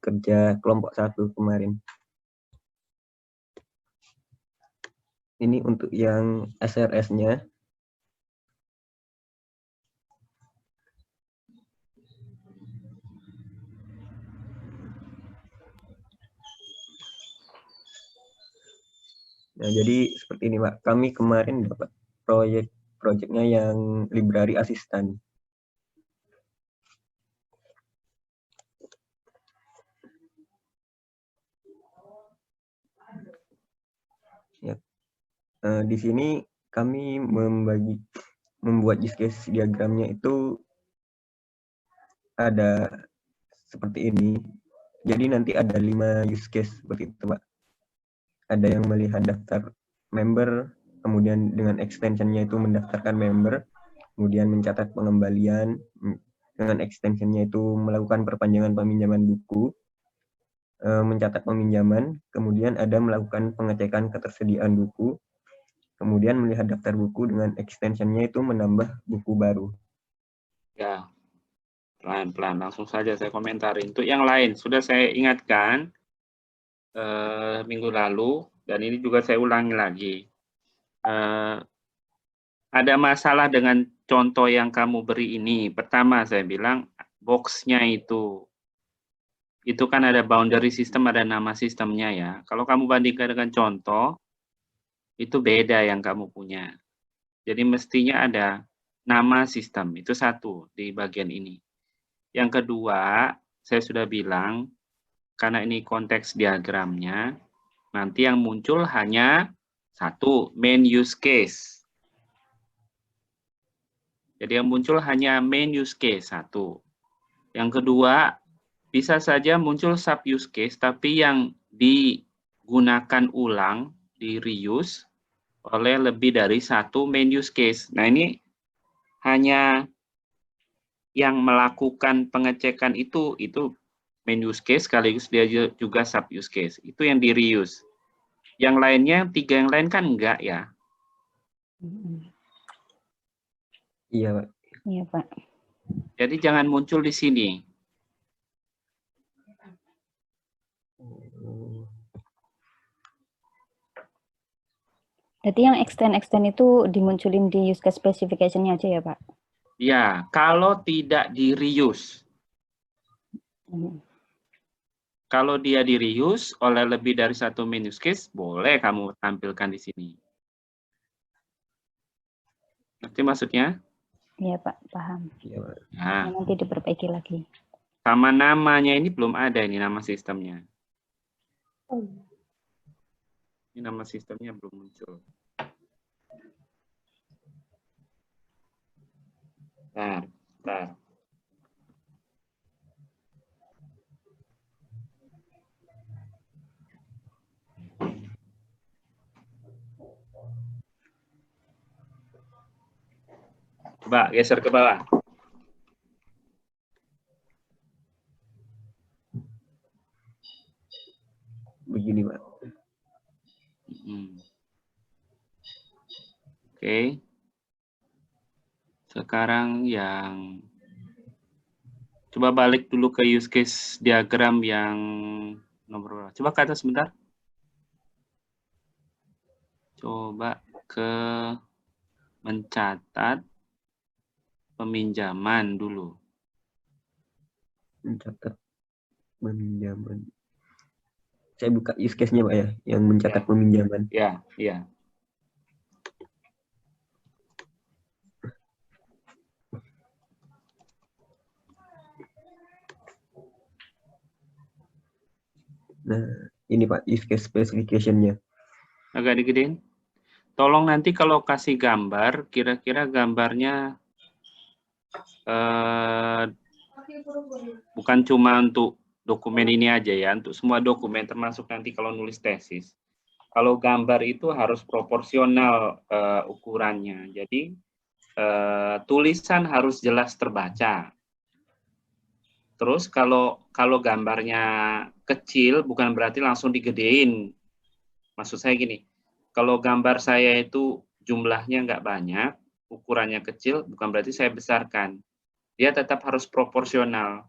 kerja kelompok 1 kemarin. Ini untuk yang SRS-nya. Nah, jadi seperti ini, Pak. Kami kemarin dapat proyeknya yang library assistant. Ya. Di sini kami membuat use case diagramnya itu ada seperti ini. Jadi nanti ada 5 use case seperti itu, Pak. Ada yang melihat daftar member, kemudian dengan extensionnya itu mendaftarkan member, kemudian mencatat pengembalian, dengan extensionnya itu melakukan perpanjangan peminjaman buku, mencatat peminjaman, kemudian ada melakukan pengecekan ketersediaan buku, kemudian melihat daftar buku dengan extensionnya itu menambah buku baru. Ya, pelan-pelan, langsung saja saya komentarin. Untuk yang lain, sudah saya ingatkan minggu lalu, dan ini juga saya ulangi lagi. Ada masalah dengan contoh yang kamu beri ini. Pertama, saya bilang, box-nya itu kan ada boundary system, ada nama sistemnya ya. Kalau kamu bandingkan dengan contoh, itu beda yang kamu punya. Jadi mestinya ada nama sistem, itu satu di bagian ini. Yang kedua, saya sudah bilang, karena ini konteks diagramnya, nanti yang muncul hanya satu, main use case. Jadi yang muncul hanya main use case, satu. Yang kedua, bisa saja muncul sub use case, tapi yang digunakan ulang, di reuse, oleh lebih dari satu main use case. Nah ini hanya yang melakukan pengecekan itu main use case, sekaligus dia juga sub use case. Itu yang di reuse. Yang lainnya, 3 yang lain kan enggak ya? Iya, Pak. Iya, Pak. Jadi jangan muncul di sini. Berarti yang extend itu dimunculin di use case specification-nya aja ya, Pak? Ya, kalau tidak di reuse. Kalau dia di reuse oleh lebih dari satu main use case, boleh kamu tampilkan di sini. Ngerti maksudnya? Iya, Pak, paham. Iya, Pak. Nah, Nanti diperbaiki lagi. sama namanya ini belum ada ini nama sistemnya. Ini nama sistemnya belum muncul. Bentar. Coba geser ke bawah. Begini, Pak. Oke. Sekarang yang coba balik dulu ke use case diagram yang nomor berapa? Coba ke atas sebentar. Coba ke mencatat peminjaman dulu. Mencatat peminjaman. Saya buka use case-nya, Pak, ya, yang mencatat peminjaman. Ya, iya. Nah, ini Pak, use case specification-nya. Agak digedein. Tolong nanti kalau kasih gambar, kira-kira gambarnya bukan cuma untuk dokumen ini aja ya, untuk semua dokumen, termasuk nanti kalau nulis tesis. Kalau gambar itu harus proporsional ukurannya. Jadi tulisan harus jelas terbaca. Terus kalau gambarnya kecil bukan berarti langsung digedein. Maksud saya gini, kalau gambar saya itu jumlahnya nggak banyak, ukurannya kecil, bukan berarti saya besarkan. Dia tetap harus proporsional.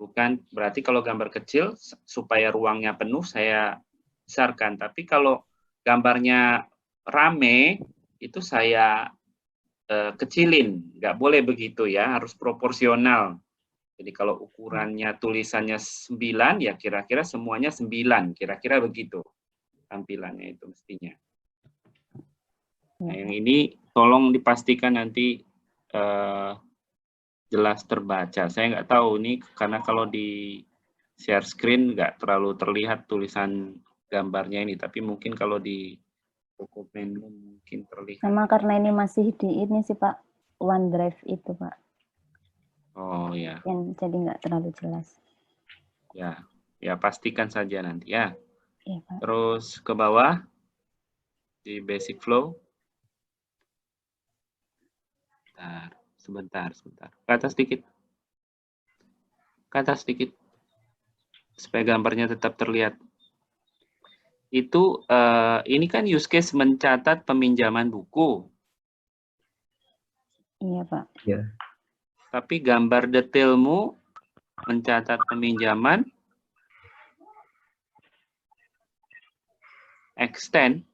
Bukan berarti kalau gambar kecil supaya ruangnya penuh saya besarkan. Tapi kalau gambarnya rame itu saya kecilin. Nggak boleh begitu ya, harus proporsional. Jadi kalau ukurannya tulisannya 9 ya kira-kira semuanya 9. Kira-kira begitu tampilannya itu mestinya. Nah, yang ini tolong dipastikan nanti jelas terbaca. Saya nggak tahu nih karena kalau di share screen nggak terlalu terlihat tulisan gambarnya ini, tapi mungkin kalau di dokumen mungkin terlihat. Sama karena ini masih di ini sih Pak, OneDrive itu Pak. Oh ya. Yang jadi nggak terlalu jelas. Ya, ya pastikan saja nanti ya. Iya Pak. Terus ke bawah di basic flow. Sebentar. Ke atas sedikit. Ke atas sedikit. Supaya gambarnya tetap terlihat. Itu ini kan use case mencatat peminjaman buku. Iya Pak. Ya. Tapi gambar detailmu mencatat peminjaman extend.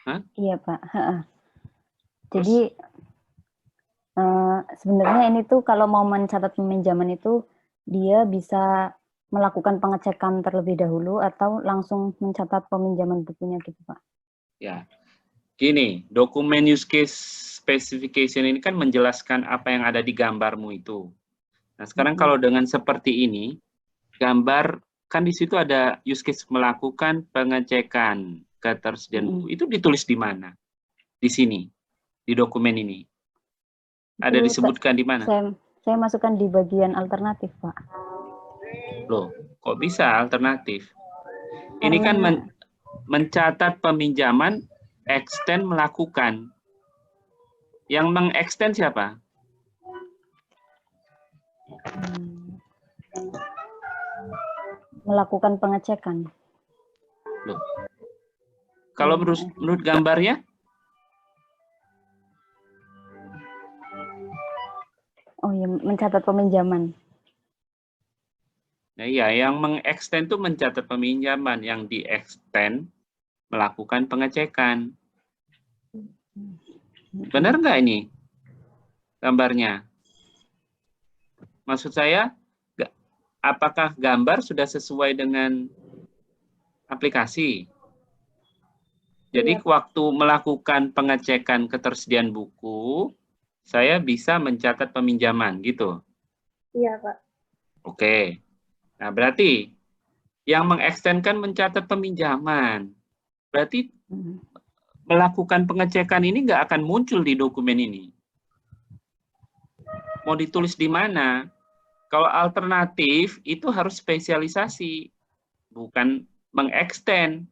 Hah? Iya Pak. Jadi sebenarnya ini tuh kalau mau mencatat peminjaman itu dia bisa melakukan pengecekan terlebih dahulu atau langsung mencatat peminjaman bukunya gitu Pak. Ya, gini, dokumen use case specification ini kan menjelaskan apa yang ada di gambarmu itu. Nah, sekarang kalau dengan seperti ini, gambar kan di situ ada use case melakukan pengecekan ketersediaan buku. Itu ditulis di mana? Di sini, di dokumen ini. Ada Itu disebutkan di mana? Saya masukkan di bagian alternatif, Pak. Loh, kok bisa alternatif? Ini kan mencatat peminjaman, extend melakukan. Yang mengextend siapa? Melakukan pengecekan. Loh. Kalau menurut gambarnya? Oh ya, mencatat peminjaman. Nah, iya, yang mengextend itu mencatat peminjaman, yang di-extend melakukan pengecekan. Benar nggak ini gambarnya? Maksud saya, apakah gambar sudah sesuai dengan aplikasi? Jadi waktu melakukan pengecekan ketersediaan buku, saya bisa mencatat peminjaman, gitu? Iya, Pak. Oke. Nah, berarti yang mengextend kan mencatat peminjaman. Berarti melakukan pengecekan ini nggak akan muncul di dokumen ini. Mau ditulis di mana? Kalau alternatif itu harus spesialisasi, bukan mengextend.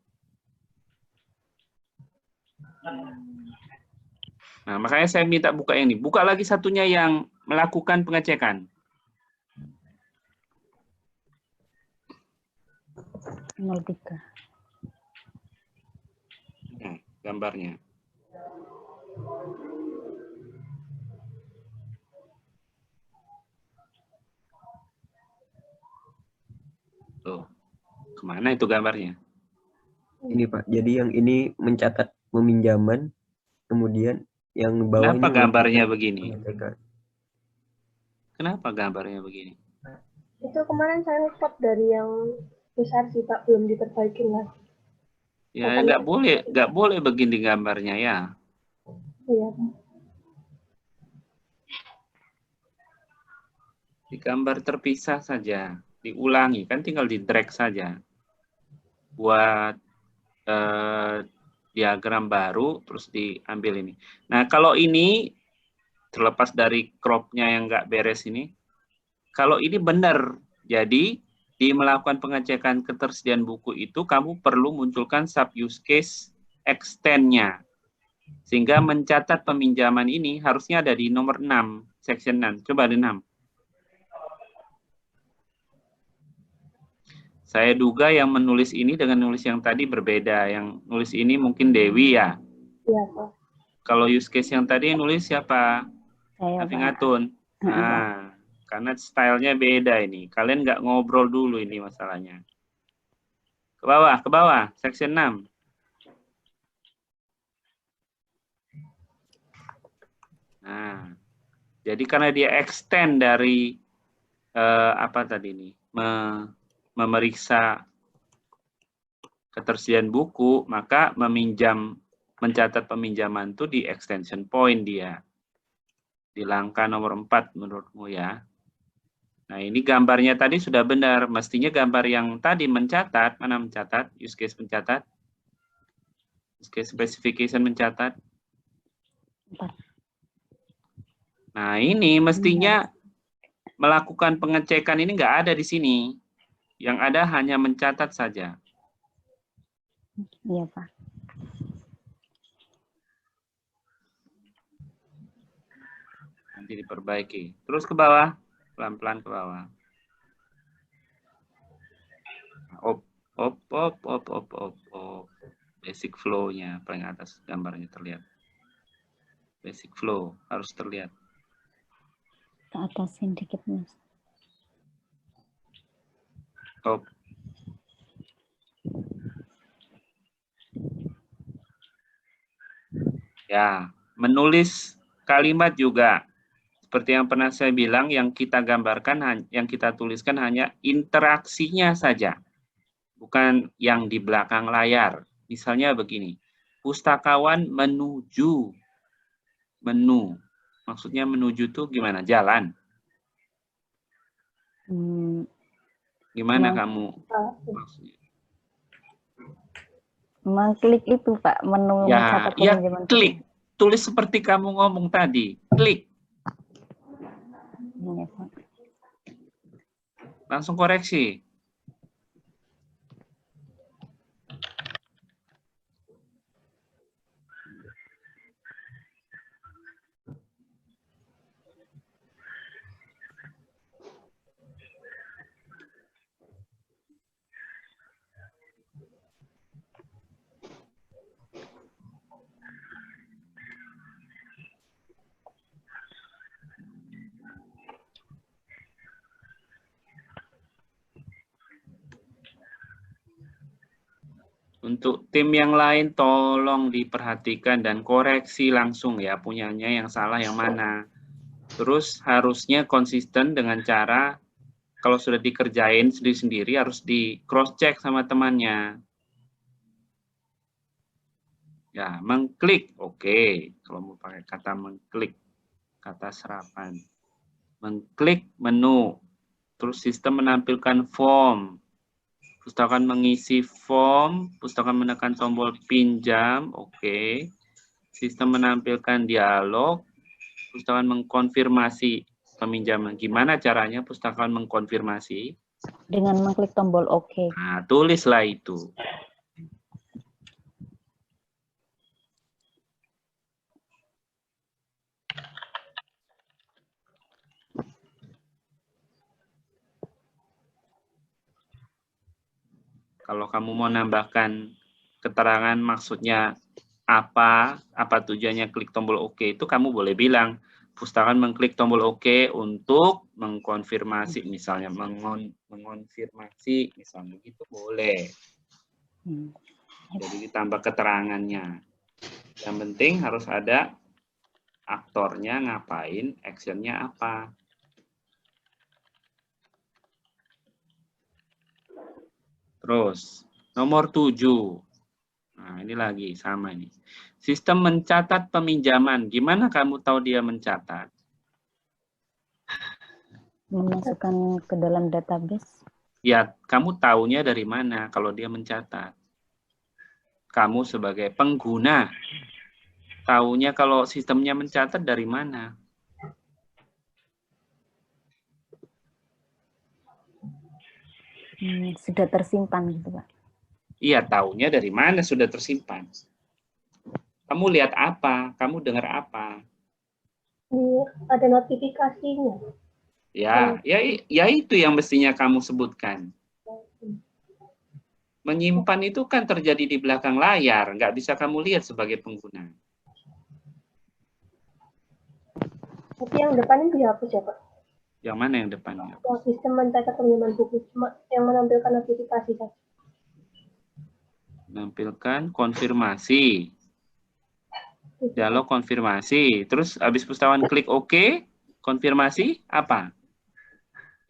Nah, makanya saya minta buka ini. Buka lagi satunya yang melakukan pengecekan. 03. Nah, gambarnya. Tuh, kemana itu gambarnya? Ini Pak, jadi yang ini mencatat peminjaman, kemudian yang bawah Kenapa ini gambarnya begini? pengecekan. Kenapa gambarnya begini? Itu kemarin saya ngepot dari yang besar sih Pak, belum diperbaikin lagi. Ya nggak boleh begini gambarnya ya. Iya Pak. Digambar terpisah saja, diulangi, kan tinggal di drag saja. Buat diagram baru, terus diambil ini. Nah, kalau ini, terlepas dari crop-nya yang nggak beres ini, kalau ini benar, jadi di melakukan pengecekan ketersediaan buku itu, kamu perlu munculkan sub use case extend-nya. Sehingga mencatat peminjaman ini harusnya ada di nomor 6, section 6. Coba di 6. Saya duga yang menulis ini dengan nulis yang tadi berbeda. Yang nulis ini mungkin Dewi ya. Iya Pak. Kalau use case yang tadi nulis siapa? Saya, Afingatun. Nah, karena stylenya beda ini. Kalian nggak ngobrol dulu ini masalahnya. Ke bawah, section 6. Nah, jadi karena dia extend dari apa tadi ini, memeriksa ketersediaan buku, maka mencatat peminjaman itu di extension point dia. Di langkah nomor 4 menurutmu ya. Nah, ini gambarnya tadi sudah benar. Mestinya gambar yang tadi mencatat, mana mencatat? Use case mencatat? Use case specification mencatat? Nah, ini mestinya melakukan pengecekan ini nggak ada di sini. Yang ada hanya mencatat saja. Iya, Pak. Nanti diperbaiki. Terus ke bawah. Pelan-pelan ke bawah. Op. Basic flow-nya paling atas gambarnya terlihat. Basic flow harus terlihat. Ke atasin dikit, Mas. Op. Ya, menulis kalimat juga. Seperti yang pernah saya bilang, yang kita gambarkan, yang kita tuliskan hanya interaksinya saja. Bukan yang di belakang layar. Misalnya begini, pustakawan menuju. Menu. Maksudnya menuju tuh gimana? Jalan. Gimana kamu? Maksudnya? Mengklik itu, Pak, menu mencatat peminjaman. Klik. Tulis seperti kamu ngomong tadi. Klik. Iya, Pak. Langsung koreksi. Untuk tim yang lain tolong diperhatikan dan koreksi langsung ya, punyanya yang salah yang mana. Terus harusnya konsisten dengan cara kalau sudah dikerjain sendiri-sendiri harus di cross check sama temannya. Ya, mengklik. Oke, kalau mau pakai kata mengklik, kata serapan. Mengklik menu. Terus sistem menampilkan form. Pustakaan mengisi form, pustakaan menekan tombol pinjam, oke. Sistem menampilkan dialog, pustakaan mengkonfirmasi peminjaman. Gimana caranya pustakaan mengkonfirmasi? Dengan mengklik tombol OK. Nah, tulislah itu. Kalau kamu mau nambahkan keterangan maksudnya apa tujuannya klik tombol OK itu kamu boleh bilang pustakaan mengklik tombol OK untuk mengkonfirmasi misalnya mengonfirmasi misalnya gitu boleh. Jadi ditambah keterangannya. Yang penting harus ada aktornya ngapain, actionnya apa. Terus, nomor 7. Nah, ini lagi, sama ini. Sistem mencatat peminjaman. Gimana kamu tahu dia mencatat? Memasukkan ke dalam database. Ya, kamu taunya dari mana kalau dia mencatat? Kamu sebagai pengguna, taunya kalau sistemnya mencatat dari mana? Sudah tersimpan gitu, Pak. Iya, taunya dari mana sudah tersimpan. Kamu lihat apa? Kamu dengar apa? Ada notifikasinya. Ya itu yang mestinya kamu sebutkan. Menyimpan itu kan terjadi di belakang layar, nggak bisa kamu lihat sebagai pengguna. Tapi yang depan ini dihapus ya, Pak? Yang mana yang depannya? Yang sistem mencatat pinjaman buku, cuma yang menampilkan notifikasi saja. Menampilkan konfirmasi. Dialog konfirmasi. Terus habis pustawan klik OK, konfirmasi apa?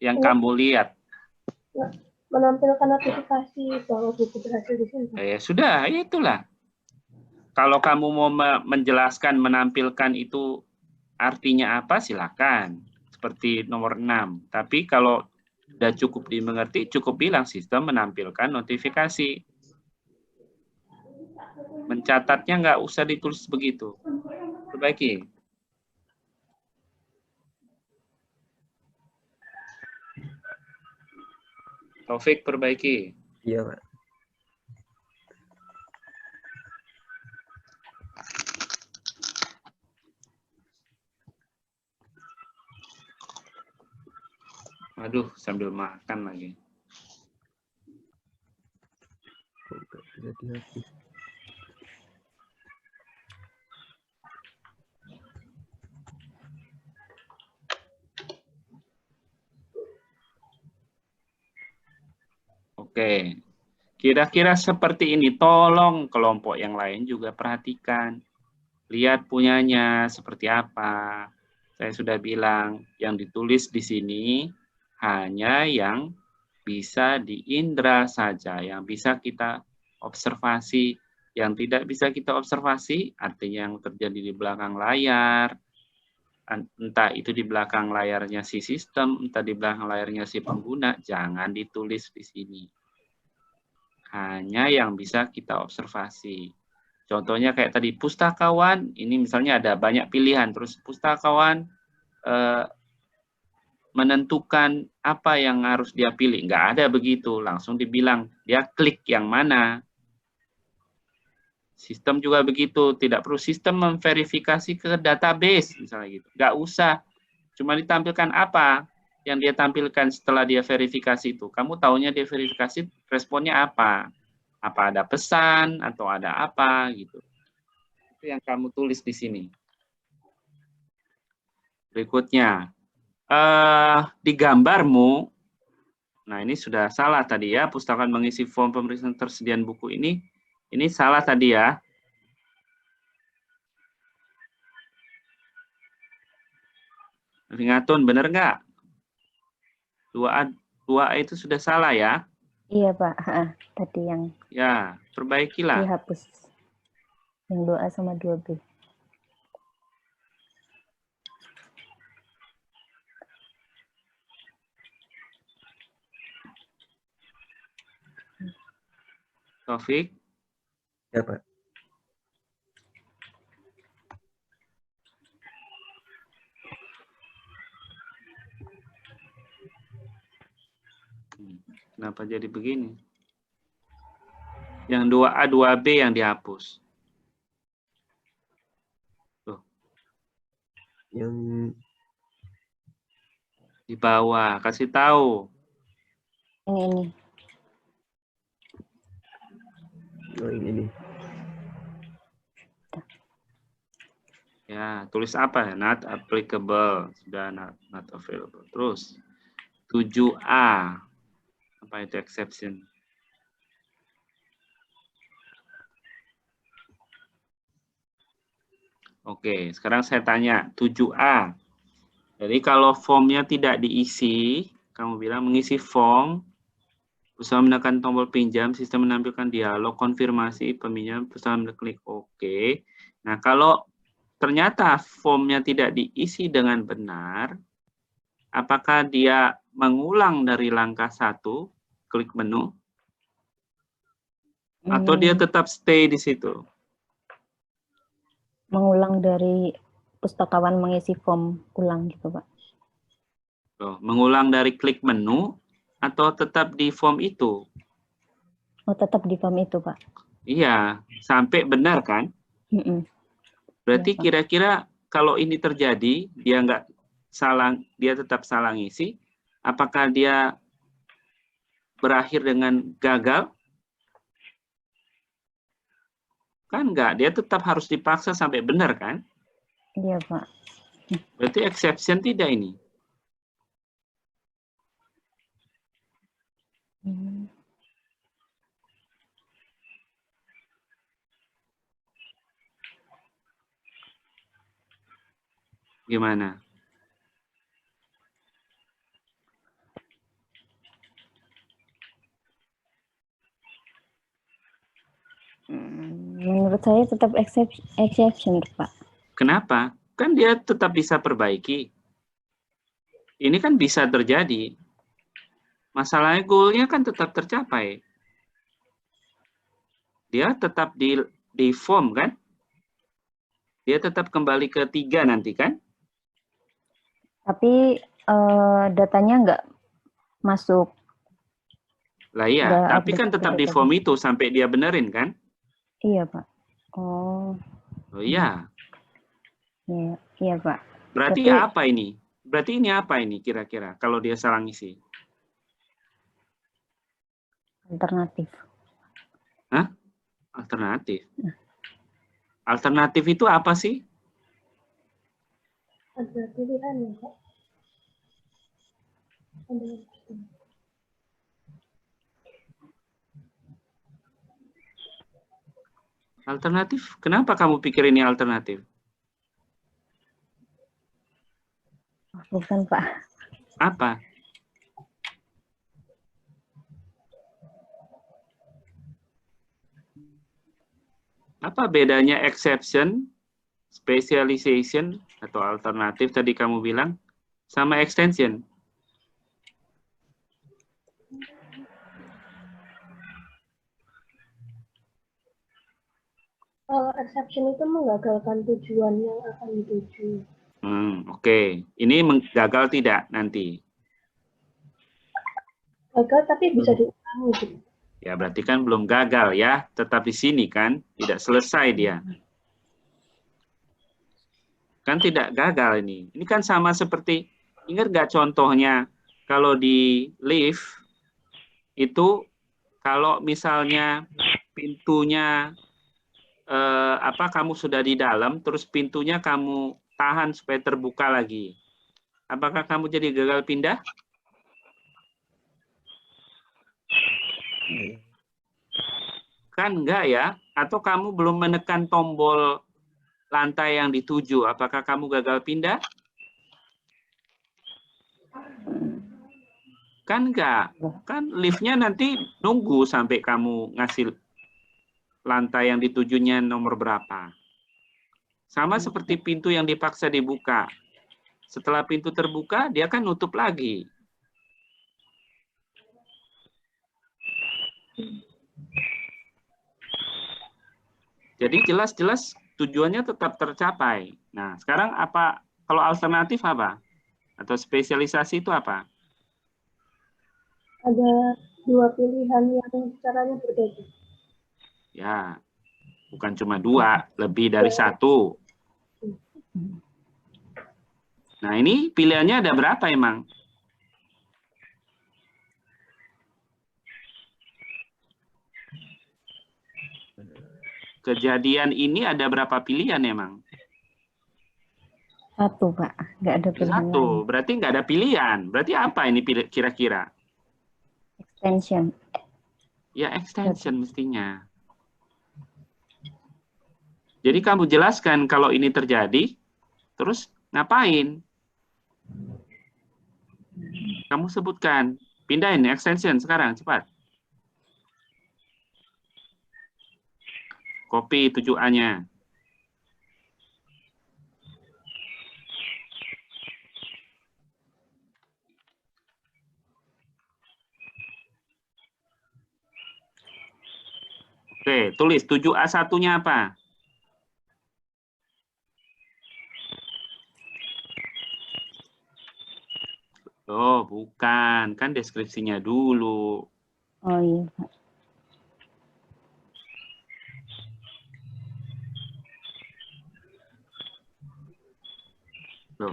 Yang kamu lihat. Menampilkan notifikasi bahwa buku berhasil disimpan. Ya sudah, itulah. Kalau kamu mau menjelaskan menampilkan itu artinya apa, silakan. Seperti nomor 6. Tapi kalau sudah cukup dimengerti, cukup bilang sistem menampilkan notifikasi. Mencatatnya nggak usah ditulis begitu. Perbaiki. Taufik, perbaiki. Iya, Pak. Aduh, sambil makan lagi. Jadi habis. Oke. Kira-kira seperti ini. Tolong kelompok yang lain juga perhatikan. Lihat punyanya seperti apa. Saya sudah bilang, yang ditulis di sini hanya yang bisa diindra saja, yang bisa kita observasi. Yang tidak bisa kita observasi, artinya yang terjadi di belakang layar, entah itu di belakang layarnya si sistem, entah di belakang layarnya si pengguna, jangan ditulis di sini. Hanya yang bisa kita observasi. Contohnya kayak tadi, pustakawan, ini misalnya ada banyak pilihan, terus pustakawan menentukan apa yang harus dia pilih. Nggak ada begitu, langsung dibilang, dia klik yang mana. Sistem juga begitu, tidak perlu sistem memverifikasi ke database, misalnya gitu. Nggak usah, cuma ditampilkan apa yang dia tampilkan setelah dia verifikasi itu. Kamu taunya dia verifikasi, responnya apa? Apa ada pesan, atau ada apa, gitu. Itu yang kamu tulis di sini. Berikutnya, di gambarmu, nah ini sudah salah tadi ya, pustakaan mengisi form pemeriksaan tersediaan buku ini salah tadi ya. Ringatun, benar nggak? 2A itu sudah salah ya? Iya, Pak. Tadi yang Ya, perbaikilah. dihapus. Yang 2A sama 2B. Taufik. Ya, Pak. Kenapa jadi begini? Yang 2A, 2B yang dihapus. Tuh. Yang Di bawah, kasih tahu. Ini. oh, ini. Ya, tulis apa ya? Not applicable. Sudah not available. Terus 7A. Apa itu exception? Oke, sekarang saya tanya 7A. Jadi kalau formnya tidak diisi, kamu bilang mengisi form, berusaha menekan tombol pinjam, sistem menampilkan dialog konfirmasi peminjam, berusaha mengklik OK. Nah, kalau ternyata formnya tidak diisi dengan benar, apakah dia mengulang dari langkah 1, klik menu, atau dia tetap stay di situ? Mengulang dari pustakawan mengisi form ulang gitu, Pak. Loh, mengulang dari klik menu, atau tetap di form itu? Oh, tetap di form itu, Pak. Iya, sampai benar kan? Berarti kira-kira kalau ini terjadi, dia nggak salah, dia tetap salah ngisi, apakah dia berakhir dengan gagal? Kan enggak, dia tetap harus dipaksa sampai benar kan? Iya, Pak. Berarti exception tidak ini? Gimana? Menurut saya tetap exception, Pak. Kenapa? Kan dia tetap bisa perbaiki. Ini kan bisa terjadi. Masalahnya goal-nya kan tetap tercapai. Dia tetap di form kan? Dia tetap kembali ke 3 nanti kan? Tapi datanya nggak masuk. Lah iya, Nggak tapi update kan tetap ke di database. form itu sampai dia benerin kan? Iya, Pak. Oh, Oh iya. iya, iya, Pak. Berarti Berarti apa ini? Berarti ini apa ini kira-kira kalau dia salah ngisi? alternatif. Hah? Alternatif. Alternatif itu apa sih? Ada pilihan ya, Pak. Ada Alternatif? Kenapa kamu pikir ini alternatif? Bukan, Pak. Apa? Apa bedanya exception, specialization, atau alternatif tadi kamu bilang, sama extension? exception itu menggagalkan tujuan yang akan dituju. Oke. Ini gagal tidak nanti? Gagal tapi bisa diulangi gitu. Ya, berarti kan belum gagal ya. Tetap di sini kan, tidak selesai dia. Kan tidak gagal ini. Ini kan sama seperti, ingat nggak contohnya, kalau di lift, itu kalau misalnya pintunya, kamu sudah di dalam, terus pintunya kamu tahan supaya terbuka lagi. Apakah kamu jadi gagal pindah? Kan enggak ya? Atau kamu belum menekan tombol lantai yang dituju, apakah kamu gagal pindah? Kan enggak. Kan liftnya nanti nunggu sampai kamu ngasih lantai yang ditujunya nomor berapa. Sama seperti pintu yang dipaksa dibuka. Setelah pintu terbuka, dia kan nutup lagi. Jadi jelas-jelas tujuannya tetap tercapai. Nah, sekarang apa? Kalau alternatif apa? Atau spesialisasi itu apa? Ada dua pilihan yang caranya berbeda. Ya, bukan cuma 2, lebih dari 1. Nah, ini pilihannya ada berapa emang? Kejadian ini ada berapa pilihan emang? 1, Pak. Nggak ada pilihan 1, lain. berarti nggak ada pilihan. Berarti apa ini kira-kira? Extension. Ya, extension mestinya. Jadi kamu jelaskan kalau ini terjadi, terus ngapain? Kamu sebutkan, pindahin extension sekarang, cepat. Copy 7A-nya. Oke, tulis 7A1-nya apa? Oh, bukan. Kan deskripsinya dulu. Oh iya, Pak. Loh,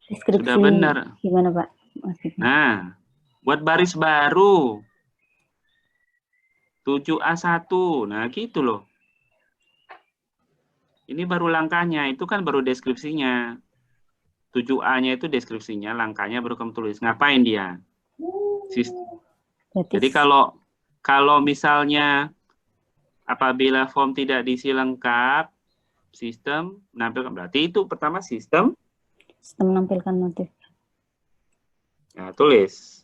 Deskripsi sudah benar. gimana, Pak? Maksudnya. Nah, buat baris baru. 7A1. Nah, gitu loh. Ini baru langkahnya, itu kan baru deskripsinya. 7A-nya itu deskripsinya, langkahnya baru kamu tulis. Ngapain dia? Berarti Jadi kalau misalnya apabila form tidak diisi lengkap, sistem menampilkan, berarti itu pertama sistem. sistem menampilkan notif. Nah, tulis.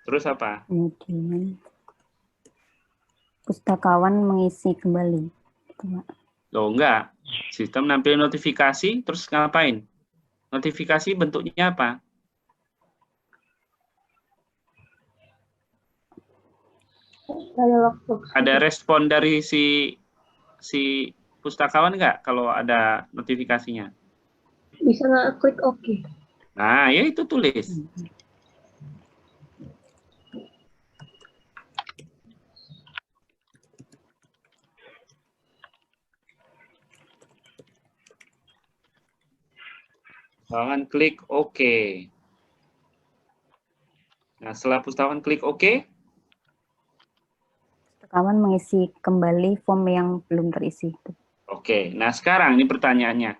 Terus apa? Kemudian pustakawan mengisi kembali. Gitu, Pak. Loh, enggak. Sistem nampilin notifikasi, terus ngapain? Notifikasi bentuknya apa? Ada respon dari si pustakawan enggak kalau ada notifikasinya? Bisa nggak klik OK? Nah, ya itu tulis. Pustakawan klik OK. Nah, setelah pustakawan klik OK, Pustakawan mengisi kembali form yang belum terisi. oke. Nah, sekarang ini pertanyaannya.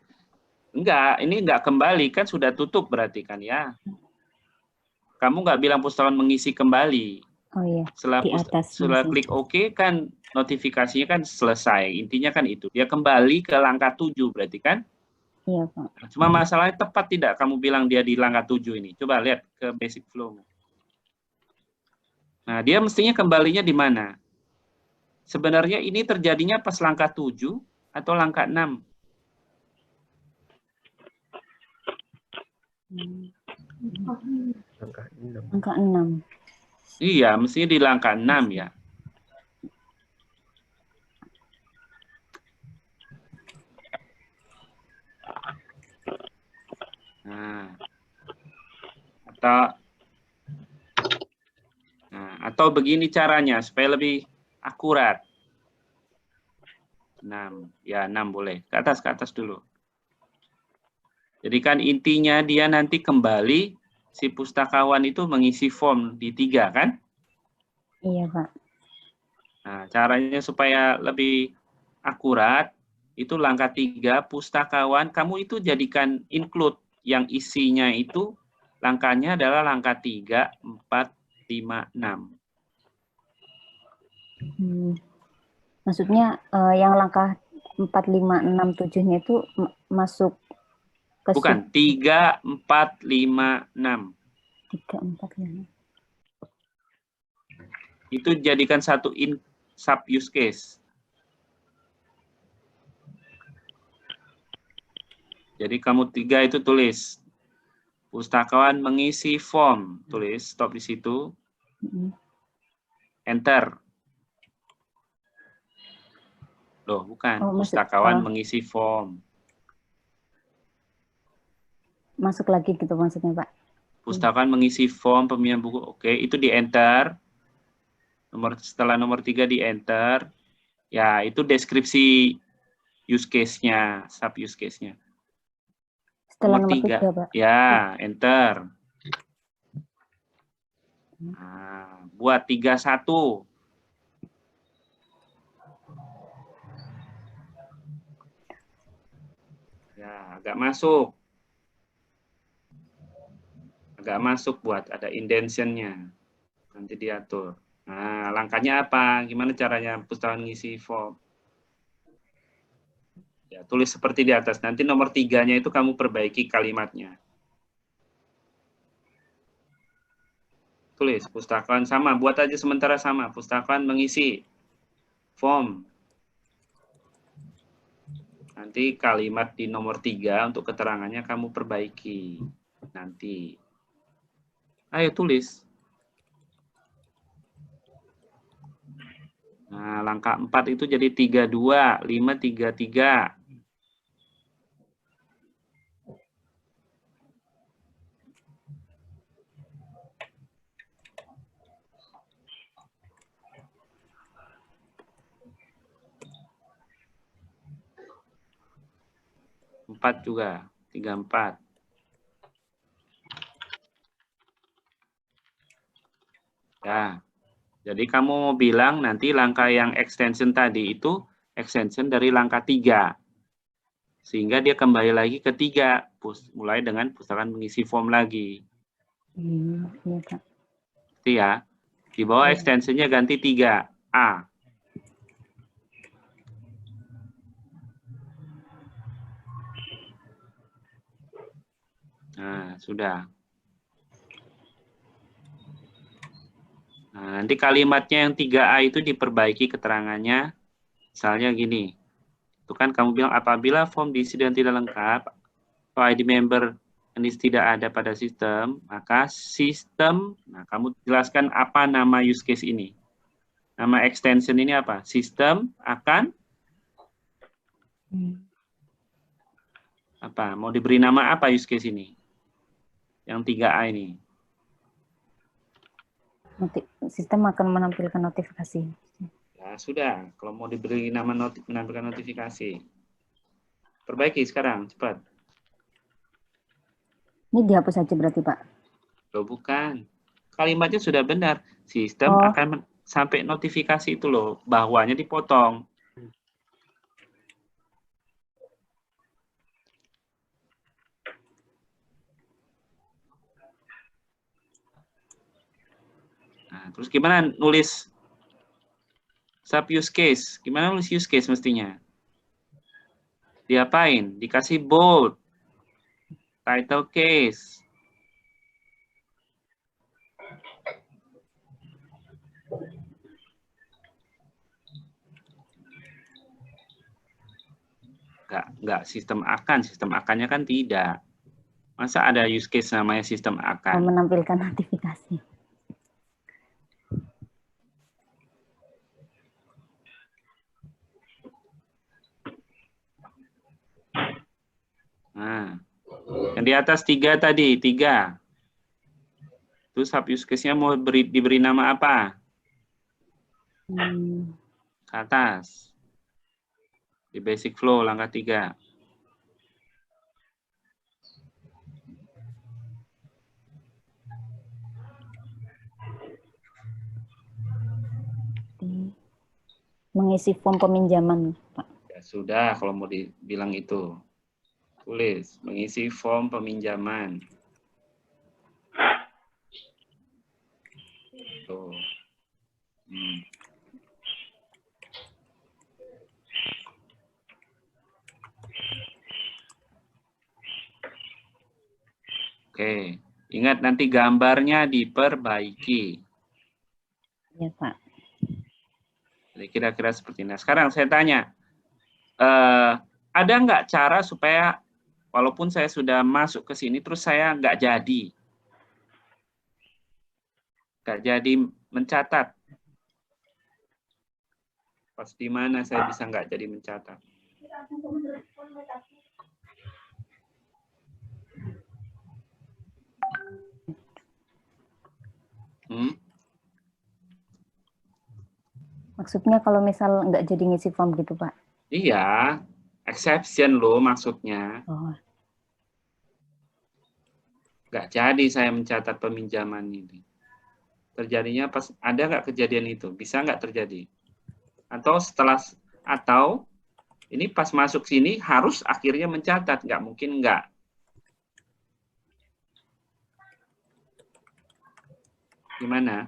Enggak, ini enggak kembali, kan sudah tutup berarti kan ya. Kamu nggak bilang pustakawan mengisi kembali. Oh iya, Setelah di atas. setelah klik OK kan notifikasinya kan selesai. Intinya kan itu. Dia kembali ke langkah 7 berarti kan? Iya, Pak. Cuma masalahnya tepat tidak kamu bilang dia di langkah 7 ini. Coba lihat ke basic flow. Nah, dia mestinya kembalinya di mana? Sebenarnya ini terjadinya pas langkah 7 atau langkah 6? Angka 6. Iya, mestinya di langkah 6 ya. Nah, atau begini caranya supaya lebih akurat. 6, ya 6 boleh. Ke atas dulu. Jadi kan intinya dia nanti kembali si pustakawan itu mengisi form di 3 kan? Iya, Pak. Nah, caranya supaya lebih akurat itu langkah 3 pustakawan kamu itu jadikan include yang isinya itu langkahnya adalah langkah 3, 4, 5, 6. Maksudnya yang langkah 4, 5, 6, 7-nya itu masuk ke Bukan, 3, 4, 5, 6. 3, 4, 5. Itu jadikan satu sub use case. Jadi kamu 3 itu tulis pustakawan mengisi form, tulis stop di situ. Enter. Loh, bukan. Pustakawan mengisi form. Masuk lagi gitu maksudnya, Pak. Pustakawan mengisi form peminjam buku. Oke, itu di enter. Setelah nomor 3 di enter. Ya, itu deskripsi use case-nya, sub use case-nya. Setelah nomor 3, Pak. Ya, enter. Nah, buat 31. Ya, agak masuk. Agak masuk buat ada indentation-nya. Nanti diatur. Nah, langkahnya apa? Gimana caranya pustakawan ngisi form? Ya, tulis seperti di atas. Nanti nomor 3-nya itu kamu perbaiki kalimatnya. Tulis, pustakawan sama. Buat aja sementara sama. Pustakawan mengisi form. Nanti kalimat di nomor 3 untuk keterangannya kamu perbaiki. Nanti. Ayo tulis. Nah, langkah 4 itu jadi 32, 5, 33. Empat juga, 34. Ya, jadi kamu mau bilang nanti langkah yang extension tadi itu extension dari langkah 3. Sehingga dia kembali lagi ke 3, mulai dengan pusaran mengisi form lagi. Iya, Pak. Itu ya. Di bawah Iya. extensionnya ganti 3A. Nah, sudah. Nah, nanti kalimatnya yang 3A itu diperbaiki keterangannya. Misalnya gini. Itu kan kamu bilang apabila form diisi dan tidak lengkap, atau ID member ini tidak ada pada sistem, maka sistem, nah kamu jelaskan apa nama use case ini. Nama extension ini apa? Sistem akan apa? Mau diberi nama apa use case ini? Yang 3A ini. Sistem akan menampilkan notifikasi. Ya sudah, kalau mau diberi nama menampilkan notifikasi. Perbaiki sekarang, cepat. Ini dihapus saja berarti, Pak? Loh bukan. Kalimatnya sudah benar. Sistem akan sampai notifikasi itu loh, bawahnya dipotong. Nah, terus gimana nulis sub use case? Gimana nulis use case mestinya? Diapain? Dikasih bold, title case. Enggak sistem akannya kan tidak. Masa ada use case namanya sistem akan? Menampilkan notifikasi. Nah, yang di atas 3 tadi, 3. Terus sub use case-nya mau diberi nama apa? Ke atas. Di basic flow langkah 3. Mengisi form peminjaman, Pak. Ya sudah, kalau mau dibilang itu. Tulis, mengisi form peminjaman. Tuh. Oke, ingat nanti gambarnya diperbaiki. Iya, Pak. Jadi kira-kira seperti ini. Nah, sekarang saya tanya, ada nggak cara supaya walaupun saya sudah masuk ke sini, terus saya nggak jadi mencatat? Pas di mana saya bisa nggak jadi mencatat? Maksudnya kalau misal nggak jadi ngisi form gitu, Pak? Iya, exception loh maksudnya. Oh. Nggak jadi saya mencatat peminjaman ini. Terjadinya pas ada nggak kejadian itu? Bisa nggak terjadi? Atau ini pas masuk sini harus akhirnya mencatat, nggak mungkin nggak. Gimana?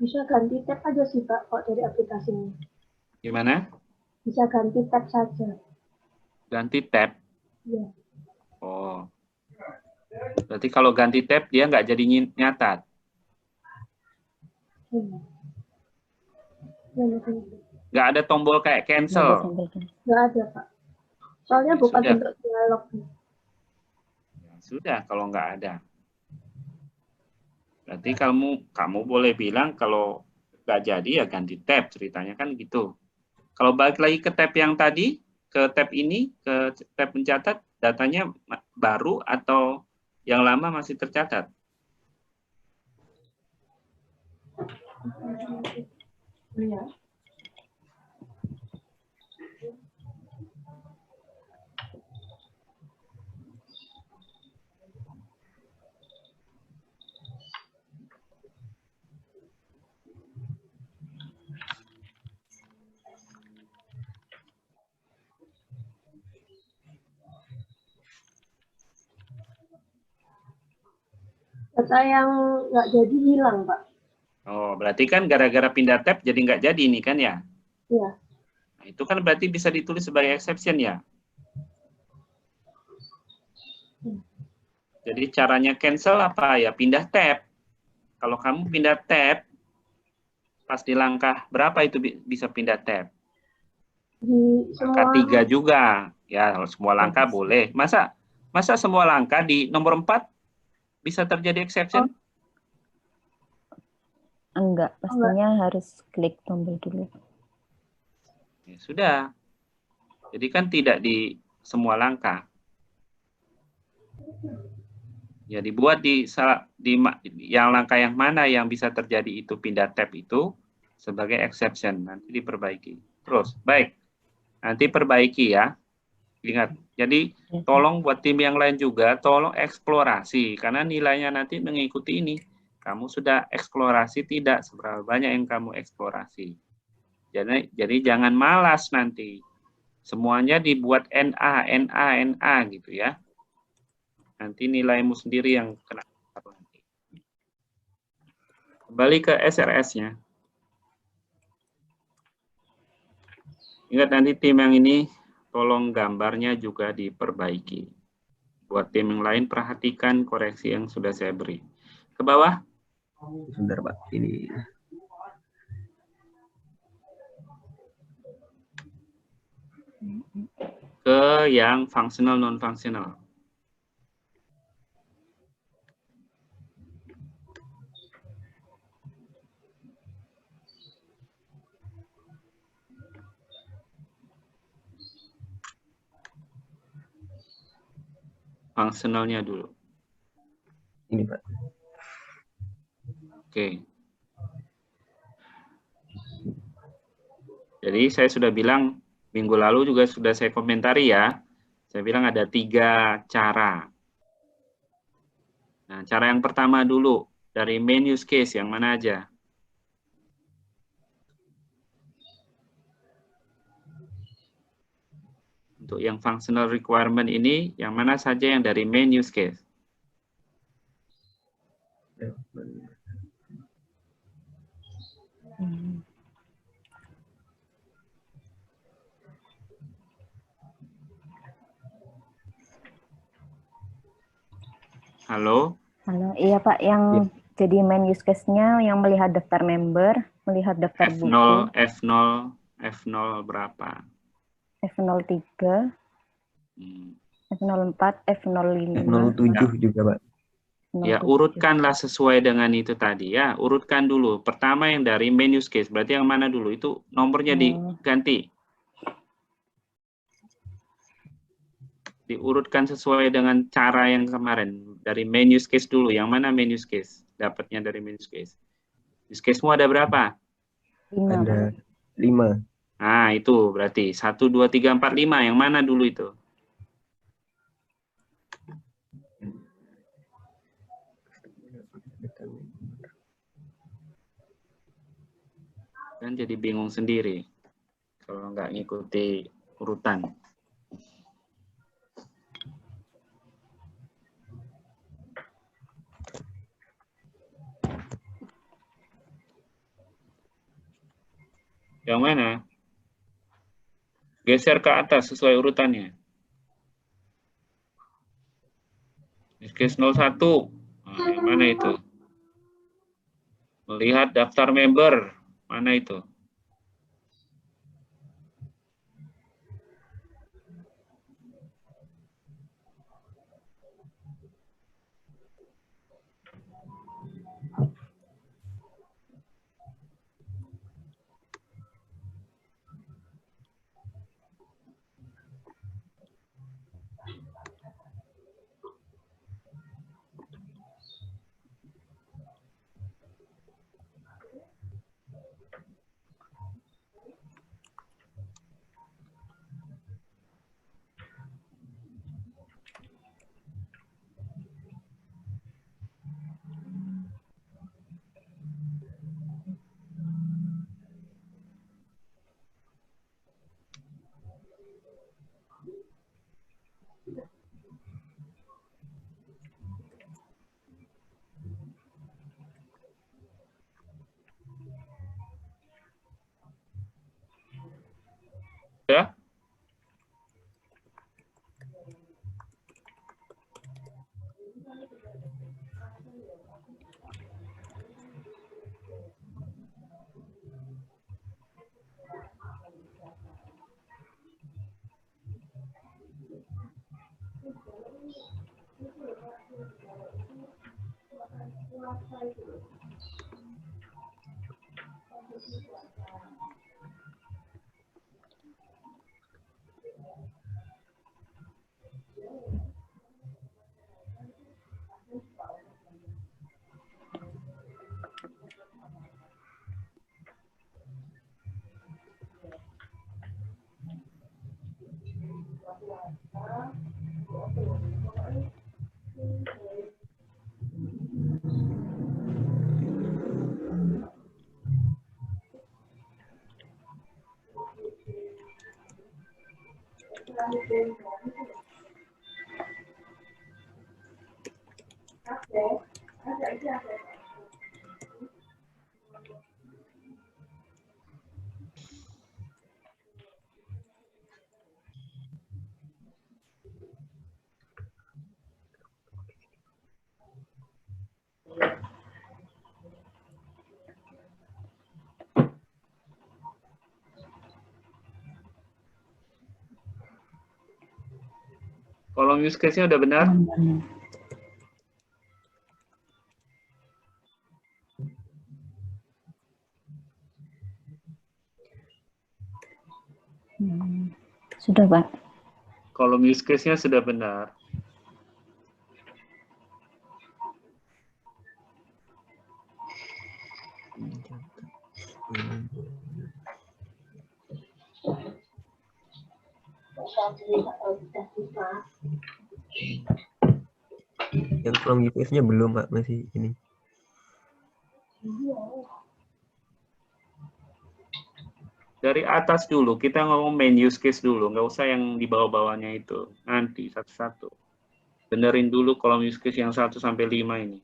Bisa ganti tab aja sih, Pak, kok dari aplikasinya. Gimana? Bisa ganti tab saja. Ganti tab? Iya. Oh. Berarti kalau ganti tab dia nggak jadi nyatat? Nggak ada tombol kayak cancel. Nggak ada, Pak. Soalnya Ya, bukan sudah. bentuk dialog. Ya, sudah kalau nggak ada. Berarti kamu boleh bilang kalau nggak jadi ya ganti tab, ceritanya kan gitu. Kalau balik lagi ke tab yang tadi, ke tab ini, ke tab mencatat, datanya baru atau yang lama masih tercatat? Iya. Data yang nggak jadi hilang, Pak. Oh, berarti kan gara-gara pindah tab jadi nggak jadi ini kan ya? Iya. Nah, itu kan berarti bisa ditulis sebagai exception ya? Jadi caranya cancel apa ya? Pindah tab. Kalau kamu pindah tab, pas di langkah berapa itu bisa pindah tab? Di Langkah semua 3 juga. Ya, kalau semua langkah boleh. Masa semua langkah di nomor 4 bisa terjadi exception? Enggak, pastinya harus klik tombol dulu. Ya, sudah. Jadi kan tidak di semua langkah. Ya dibuat di yang langkah yang mana yang bisa terjadi itu pindah tab itu sebagai exception, nanti diperbaiki. Terus, baik. Nanti perbaiki ya. Ingat, jadi tolong buat tim yang lain juga, tolong eksplorasi, karena nilainya nanti mengikuti ini. Kamu sudah eksplorasi tidak, seberapa banyak yang kamu eksplorasi. Jadi jangan malas nanti. Semuanya dibuat NA gitu ya. Nanti nilaimu sendiri yang kena. Kembali ke SRS-nya. Ingat nanti tim yang ini, tolong gambarnya juga diperbaiki. Buat tim yang lain, perhatikan koreksi yang sudah saya beri. Ke bawah. Sebentar, Pak. Ini. Ke yang functional, non-functional. Functionalnya dulu. Ini, Pak. Oke. Jadi saya sudah bilang, minggu lalu juga sudah saya komentari ya. Saya bilang ada 3 cara. Nah, cara yang pertama dulu, dari main use case, yang mana aja? Untuk yang functional requirement ini, yang mana saja yang dari main use case? Halo? Halo, iya Pak, yang jadi main use case-nya yang melihat daftar member, melihat daftar buku. F0 berapa? F03, F04, F05. F07 juga, Pak. Ya, urutkanlah sesuai dengan itu tadi ya. Urutkan dulu. Pertama yang dari main use case. Berarti yang mana dulu? Itu nomornya diganti. Diurutkan sesuai dengan cara yang kemarin. Dari main use case dulu. Yang mana main use case? Dapatnya dari main use case. Use case-mu ada berapa? 5. Ada 5. Nah, itu berarti 1, 2, 3, 4, 5. Yang mana dulu itu? Kan jadi bingung sendiri kalau nggak ngikuti urutan. Yang mana? Geser ke atas sesuai urutannya. Use case 01. Nah, yang mana itu? Melihat daftar member. Mana itu? Ya? Kolom use case-nya udah benar? Sudah, Pak. Kolom use case-nya sudah benar. Yang kolom UPS-nya belum, Pak, masih ini. Dari atas dulu, kita ngomong main use case dulu, nggak usah yang di bawah-bawahnya itu. Nanti satu-satu. Benerin dulu kolom use case yang 1 sampai 5 ini.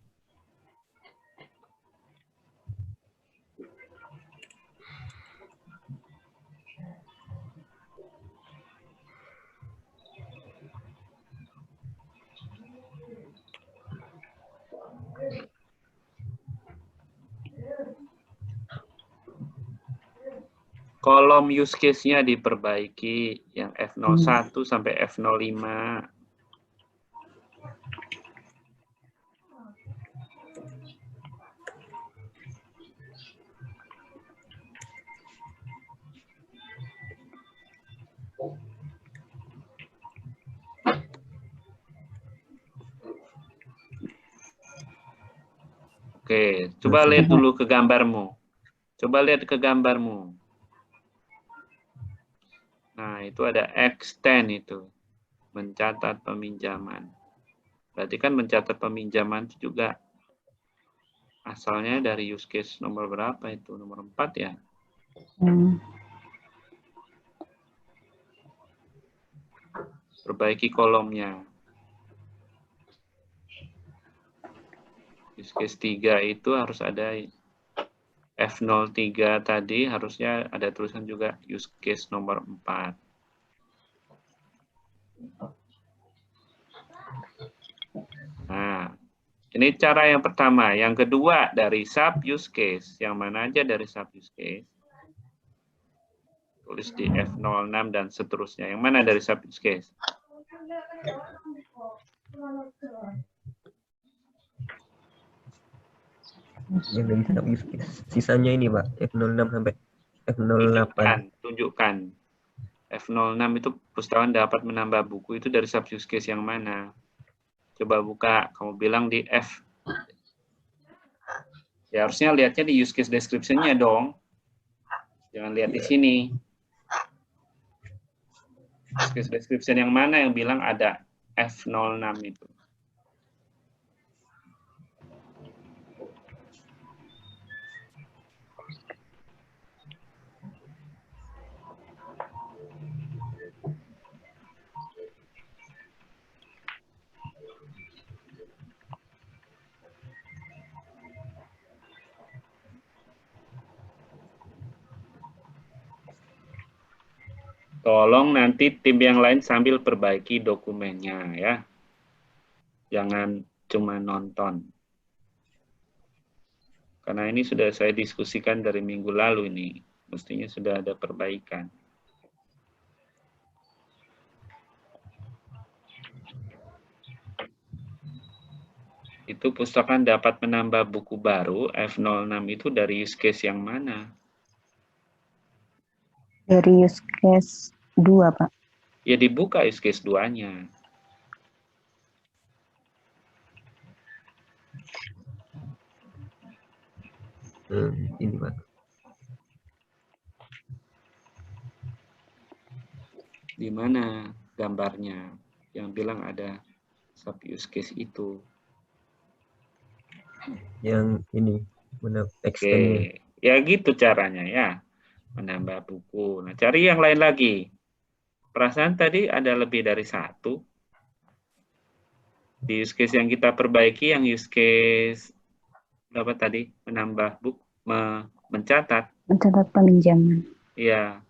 Kolom use case-nya diperbaiki yang F01 sampai F05. Oke, coba lihat dulu ke gambarmu. Coba lihat ke gambarmu. Nah, itu ada extend itu. Mencatat peminjaman. Berarti kan mencatat peminjaman itu juga asalnya dari use case nomor berapa itu? Nomor 4 ya? Perbaiki kolomnya. Use case 3 itu harus ada F03 tadi, harusnya ada tulisan juga use case nomor 4. Nah, Ini cara yang pertama. Yang kedua dari sub use case. Yang mana aja dari sub use case? Tulis di F06 dan seterusnya. Yang mana dari sub use case? Yang dari sub use case. Sisanya ini Pak, F06 sampai F08. Tunjukkan. F06 itu pustakaan dapat menambah buku itu dari sub use case yang mana? Coba buka, kamu bilang di F. Ya harusnya lihatnya di use case description-nya dong. Jangan lihat di sini. Use case description yang mana yang bilang ada F06 itu? Tolong nanti tim yang lain sambil perbaiki dokumennya ya. Jangan cuma nonton. Karena ini sudah saya diskusikan dari minggu lalu ini. Mestinya sudah ada perbaikan. Itu pustakaan dapat menambah buku baru F06 itu dari use case yang mana? Dari use case 2, Pak. Ya dibuka use case 2-nya. Ini Pak. Di mana gambarnya yang bilang ada sub use case itu? Yang ini extend-nya. Oke, ya gitu caranya ya. Menambah buku. Nah, cari yang lain lagi. Perasaan tadi ada lebih dari satu. Di use case yang kita perbaiki, yang use case berapa tadi? Menambah buku, mencatat. Mencatat peminjaman. Iya.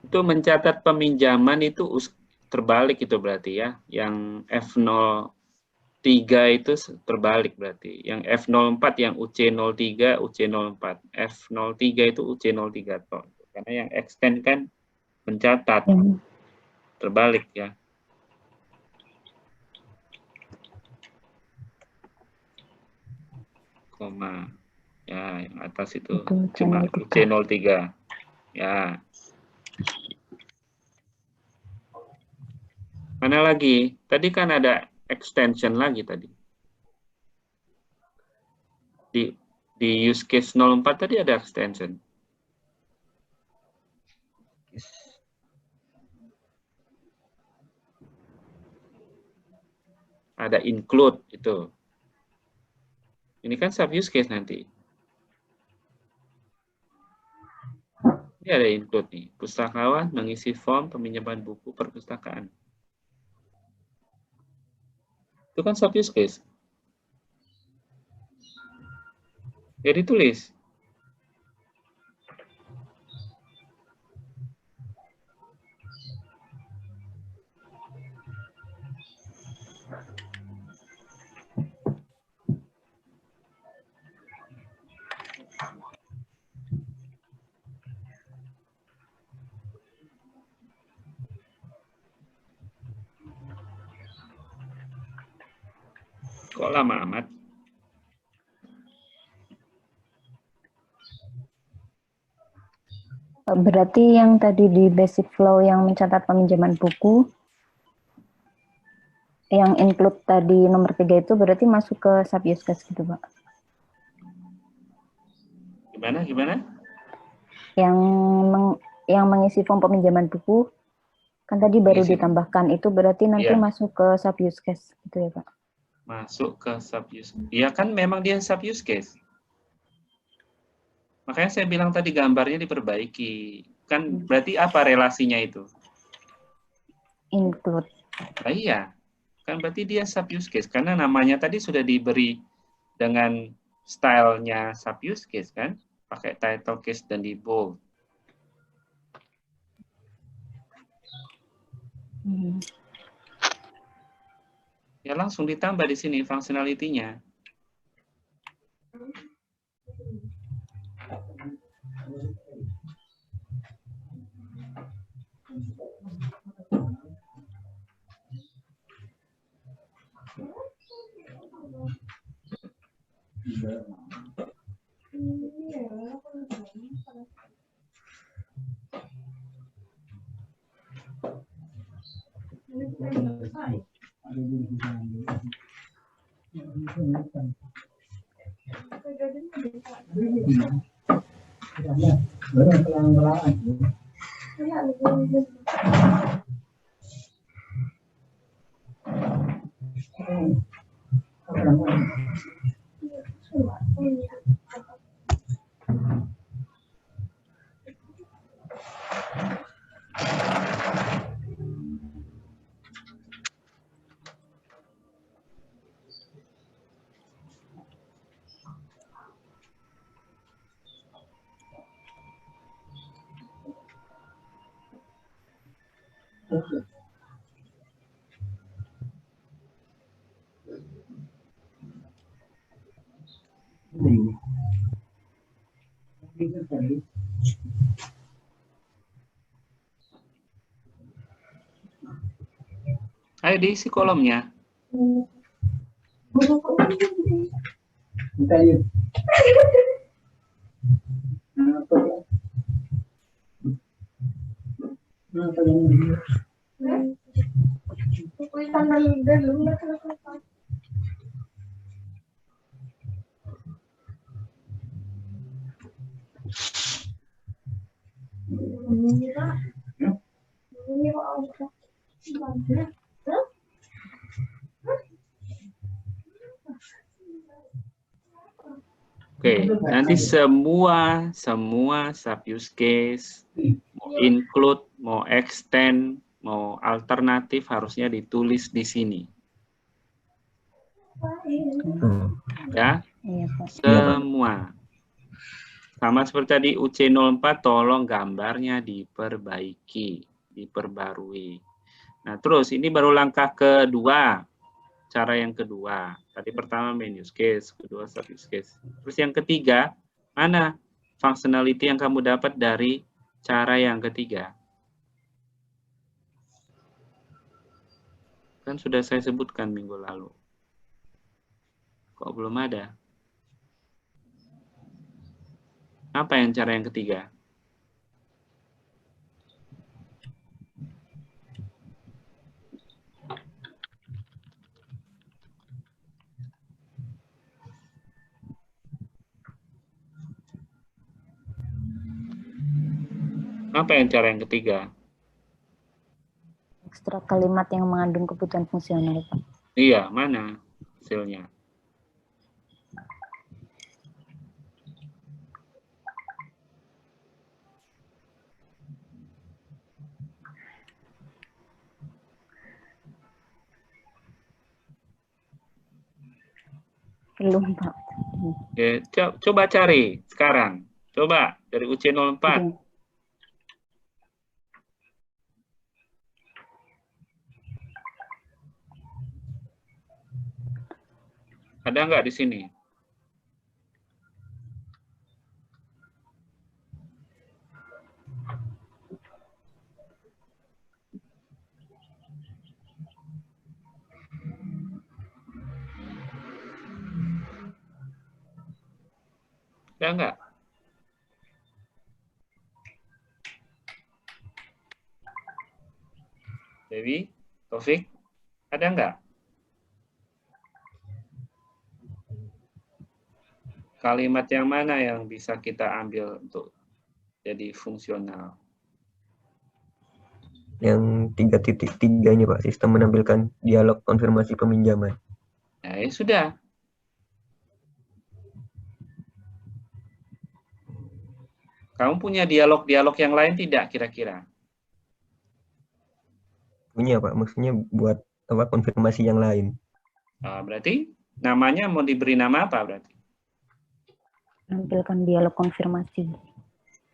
Itu mencatat peminjaman itu terbalik itu berarti ya. Yang F03 itu terbalik berarti. Yang F04 yang UC03, UC04. F03 itu UC03 toh. Karena yang extend kan mencatat. Terbalik ya. Koma. Ya, yang atas itu cuma UC03. Ya. Mana lagi? Tadi kan ada extension lagi tadi. Di use case 04 tadi ada extension. Ada include itu. Ini kan sub use case nanti. Ini ada include nih. Pustakawan mengisi form peminjaman buku perpustakaan. Itu kan sub use case. Jadi tulis. Kok lama amat? Berarti yang tadi di basic flow yang mencatat peminjaman buku, yang include tadi nomor 3 itu berarti masuk ke sub use case gitu, Pak? Gimana? Yang mengisi form peminjaman buku, kan tadi baru ditambahkan, itu berarti nanti masuk ke sub use case gitu ya, Pak? Masuk ke sub use. Iya kan memang dia sub use case. Makanya saya bilang tadi gambarnya diperbaiki. Kan berarti apa relasinya itu? Include. Nah, iya, kan berarti dia sub use case karena namanya tadi sudah diberi dengan stylenya sub use case kan, pakai title case dan di bold. Ya langsung ditambah di sini functionality-nya. Ayo diisi kolomnya. Oke, nanti semua sub use case, mau include, mau extend, mau alternatif harusnya ditulis di sini. Ya, Iya, Pak. semua. Sama seperti tadi UC04, tolong gambarnya diperbaiki, diperbarui. Nah, terus ini baru langkah kedua. Cara yang kedua. Tadi pertama main use case, kedua sub use case. Terus yang ketiga, mana functionality yang kamu dapat dari cara yang ketiga? Kan sudah saya sebutkan minggu lalu. Kok belum ada? Apa yang cara yang ketiga? Apa yang cara yang ketiga? Ekstrak kalimat yang mengandung kebutuhan fungsional, Pak. Iya, mana hasilnya? Belum, Pak. Oke, coba cari sekarang. Coba dari UC04. Iya. Ada nggak di sini? Ada nggak? Dewi, Taufik, ada nggak? Kalimat yang mana yang bisa kita ambil untuk jadi fungsional? Yang 3.3 ini Pak, sistem menampilkan dialog konfirmasi peminjaman. Nah, ya sudah. Kamu punya dialog-dialog yang lain tidak kira-kira? Punya Pak, maksudnya buat apa konfirmasi yang lain. Berarti namanya mau diberi nama apa berarti? Tampilkan dialog konfirmasi.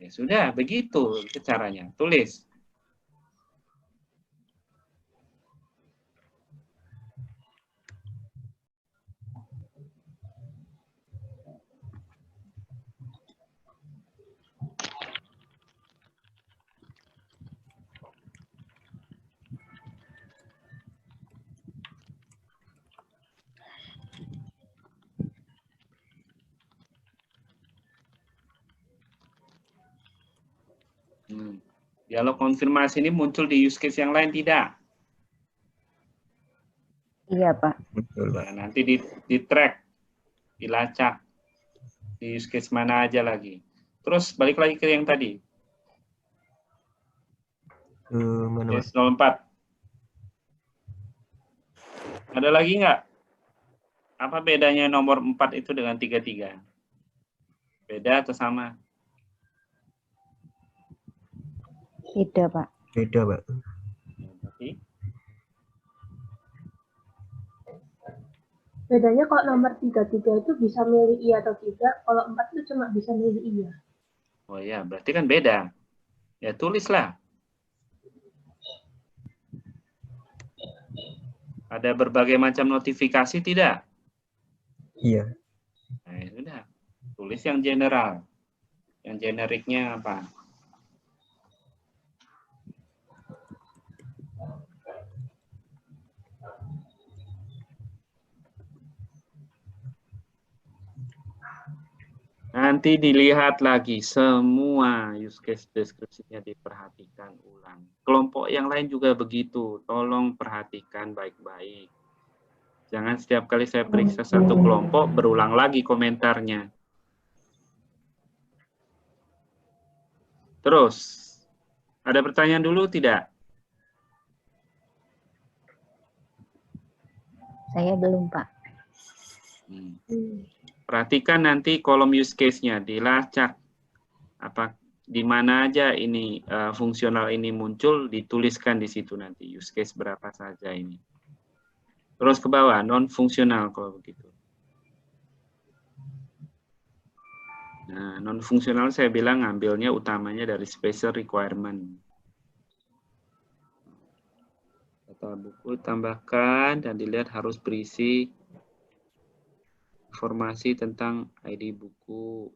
Ya sudah, begitu caranya. Tulis. Dialog konfirmasi ini muncul di use case yang lain tidak? Iya, Pak. Betul Pak. Nah, nanti di track, dilacak di use case mana aja lagi. Terus balik lagi ke yang tadi. Mana Pak? Case 04. Ada lagi nggak? Apa bedanya nomor 4 itu dengan 33? Beda atau sama? Beda, Pak. Beda Pak. Berarti Bedanya kalau nomor 33 itu bisa milih iya atau tidak, kalau 4 itu cuma bisa milih iya. oh ya, berarti kan beda. Ya tulislah. Ada berbagai macam notifikasi tidak? Iya. Nah, ya sudah. Tulis yang general. Yang generiknya apa? Nanti dilihat lagi semua use case deskripsinya diperhatikan ulang. Kelompok yang lain juga begitu. Tolong perhatikan baik-baik. Jangan setiap kali saya periksa satu kelompok berulang lagi komentarnya. Terus, ada pertanyaan dulu tidak? Saya belum, Pak. Perhatikan nanti kolom use case-nya, dilacak. Apa di mana aja ini fungsional ini muncul, dituliskan di situ nanti use case berapa saja ini. Terus ke bawah, non fungsional kalau begitu. Nah, non fungsional saya bilang ngambilnya utamanya dari special requirement. Data buku tambahkan dan dilihat harus berisi informasi tentang ID buku.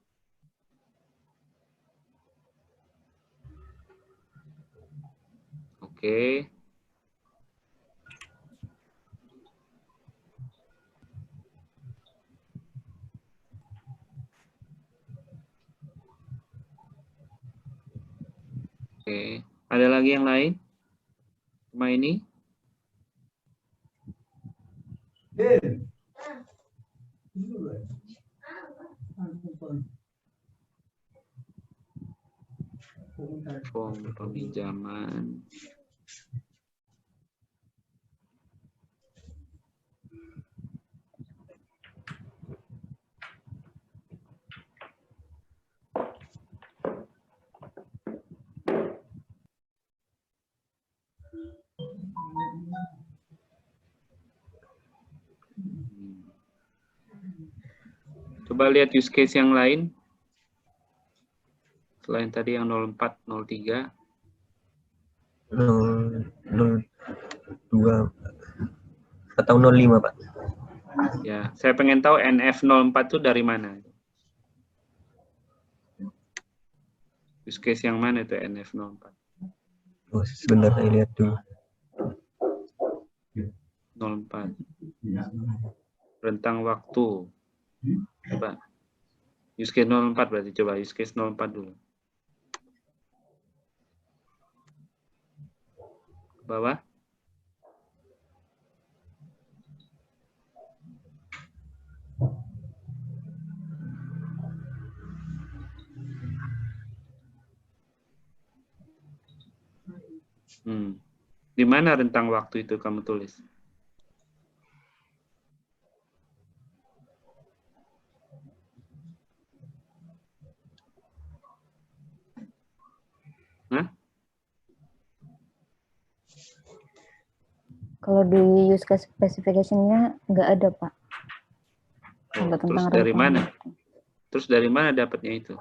Oke. Oke, ada lagi yang lain? Cuma ini? Form peminjaman. Coba lihat use case yang lain. Selain tadi yang 04, 03. 02 atau 05 Pak. Ya, saya pengen tahu NF04 itu dari mana? Use case yang mana itu NF04? Oh, sebentar saya lihat dulu. 04. Rentang waktu. Coba. Use case 04 berarti. Coba use case 04 dulu. Ke bawah. Di mana rentang waktu itu kamu tulis? Hah? Kalau di use case specification-nya nggak ada, Pak. Oh, Kalau terus tentang dari rentang mana? waktu. Terus dari mana dapatnya itu?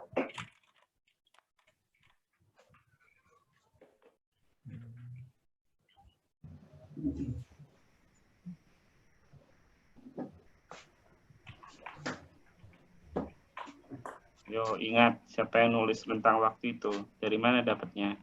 Yo, ingat siapa yang nulis rentang waktu itu? Dari mana dapatnya?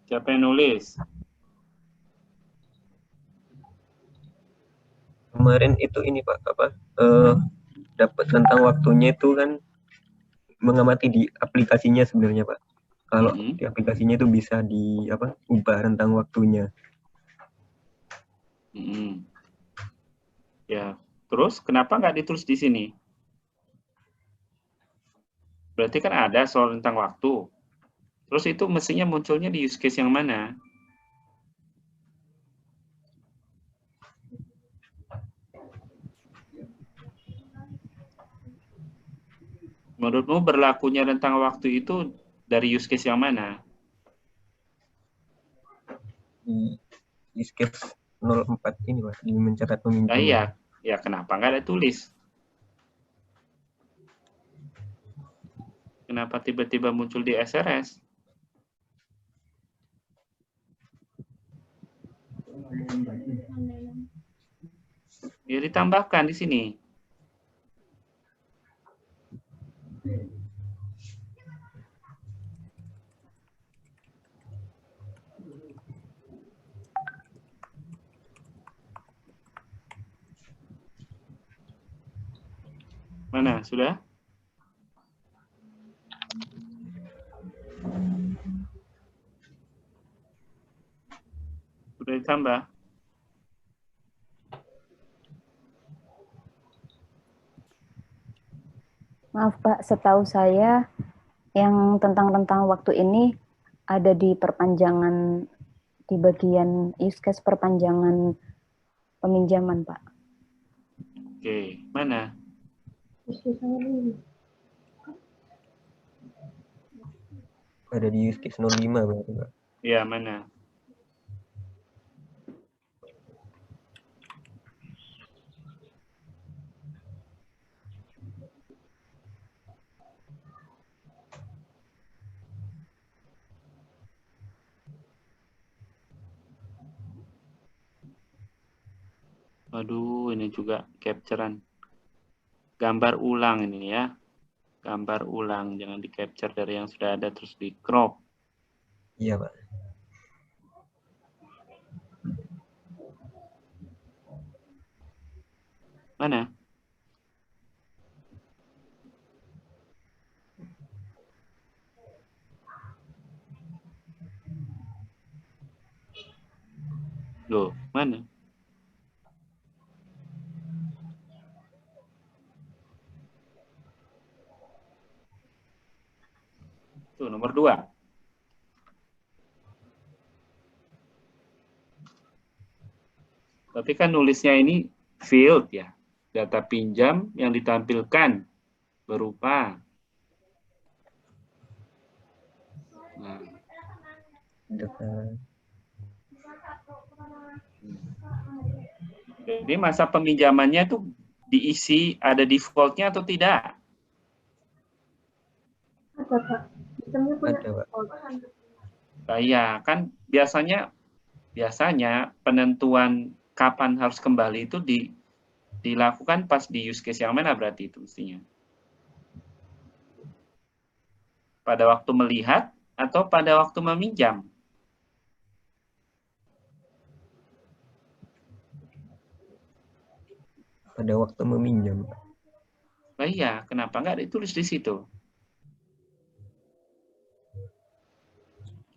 Siapa yang nulis? Kemarin itu ini Pak, apa? Dapat rentang waktunya itu kan mengamati di aplikasinya sebenarnya Pak. Kalau Mm-mm. di aplikasinya itu bisa di apa? Ubah rentang waktunya. Mm-mm. Ya, terus kenapa nggak ditulis di sini? Berarti kan ada soal rentang waktu. Terus itu mestinya munculnya di use case yang mana? Menurutmu berlakunya rentang waktu itu dari use case yang mana? Di use case 04 ini Pak, di mencatat Nah, peminjaman. ya kenapa nggak ada tulis? Kenapa tiba-tiba muncul di SRS? Ya ditambahkan di sini. Mana? Sudah? Sudah ditambah? Maaf Pak, setahu saya yang tentang rentang waktu ini ada di perpanjangan, di bagian use case perpanjangan peminjaman Pak. Oke, mana? Ada di use case 05 berarti Pak. Ya, mana? Waduh, ini juga capturean. Gambar ulang ini ya. Gambar ulang, jangan di capture dari yang sudah ada terus di crop. Iya Pak. Mana? Loh, mana? Tuh, nomor 2. Tapi kan nulisnya ini field ya. Data pinjam yang ditampilkan berupa. Nah, Data. jadi masa peminjamannya itu diisi ada default-nya atau tidak? Ada Pak. Sistemnya punya Ada Pak. Nah, iya, kan biasanya penentuan kapan harus kembali itu dilakukan pas di use case yang mana berarti itu mestinya? Pada waktu melihat atau pada waktu meminjam? Pada waktu meminjam Pak. Nah, iya, kenapa nggak ditulis di situ?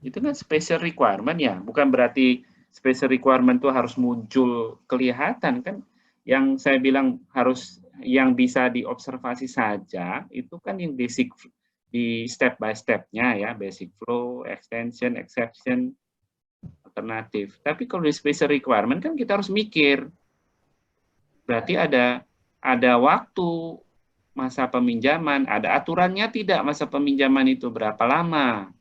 Itu kan special requirement ya, bukan berarti special requirement itu harus muncul kelihatan kan. Yang saya bilang harus yang bisa diobservasi saja, itu kan yang basic di step by step-nya ya, basic flow, extension, exception. alternatif. Tapi kalau di special requirement kan kita harus mikir. Berarti ada waktu masa peminjaman, ada aturannya tidak masa peminjaman itu berapa lama.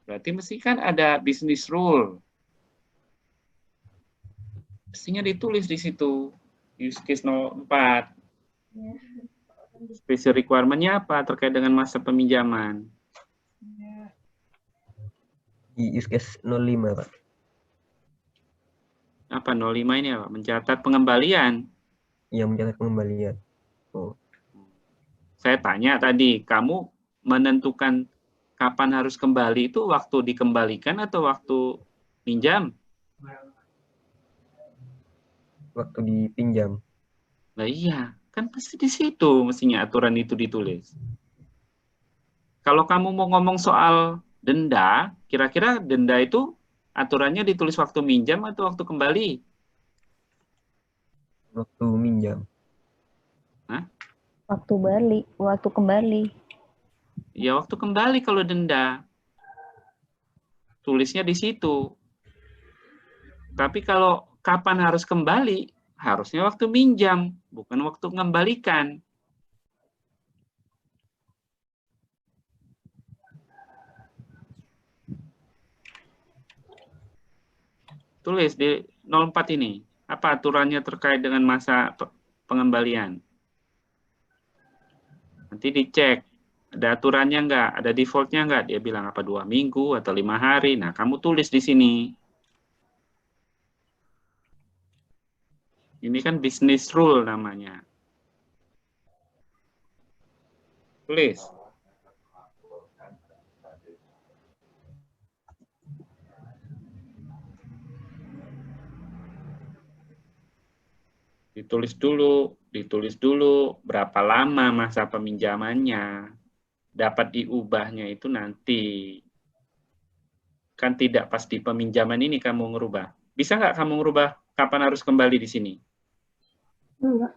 Berarti mesti kan ada business rule. Mestinya ditulis di situ. Use case 04. Special requirement-nya apa terkait dengan masa peminjaman? Di use case 05, Pak. Apa 05 ini apa? Mencatat pengembalian. Yang mencatat pengembalian. Oh, Saya tanya tadi, kamu menentukan kapan harus kembali itu waktu dikembalikan atau waktu pinjam? waktu dipinjam. Nah iya, kan pasti di situ mestinya aturan itu ditulis. Kalau kamu mau ngomong soal denda, kira-kira denda itu aturannya ditulis waktu minjam atau waktu kembali? Waktu minjam. Waktu kembali. Ya waktu kembali kalau denda. Tulisnya di situ. Tapi kalau kapan harus kembali, harusnya waktu minjam, bukan waktu mengembalikan. Tulis di 04 ini, apa aturannya terkait dengan masa pengembalian. Nanti dicek, ada aturannya enggak, ada defaultnya enggak, dia bilang apa 2 minggu atau 5 hari, nah kamu tulis di sini. Ini kan business rule namanya. Tulis. Ditulis dulu berapa lama masa peminjamannya. Dapat diubahnya itu nanti. Kan tidak pas di peminjaman ini kamu ngerubah. Bisa nggak kamu ngerubah kapan harus kembali di sini? Enggak.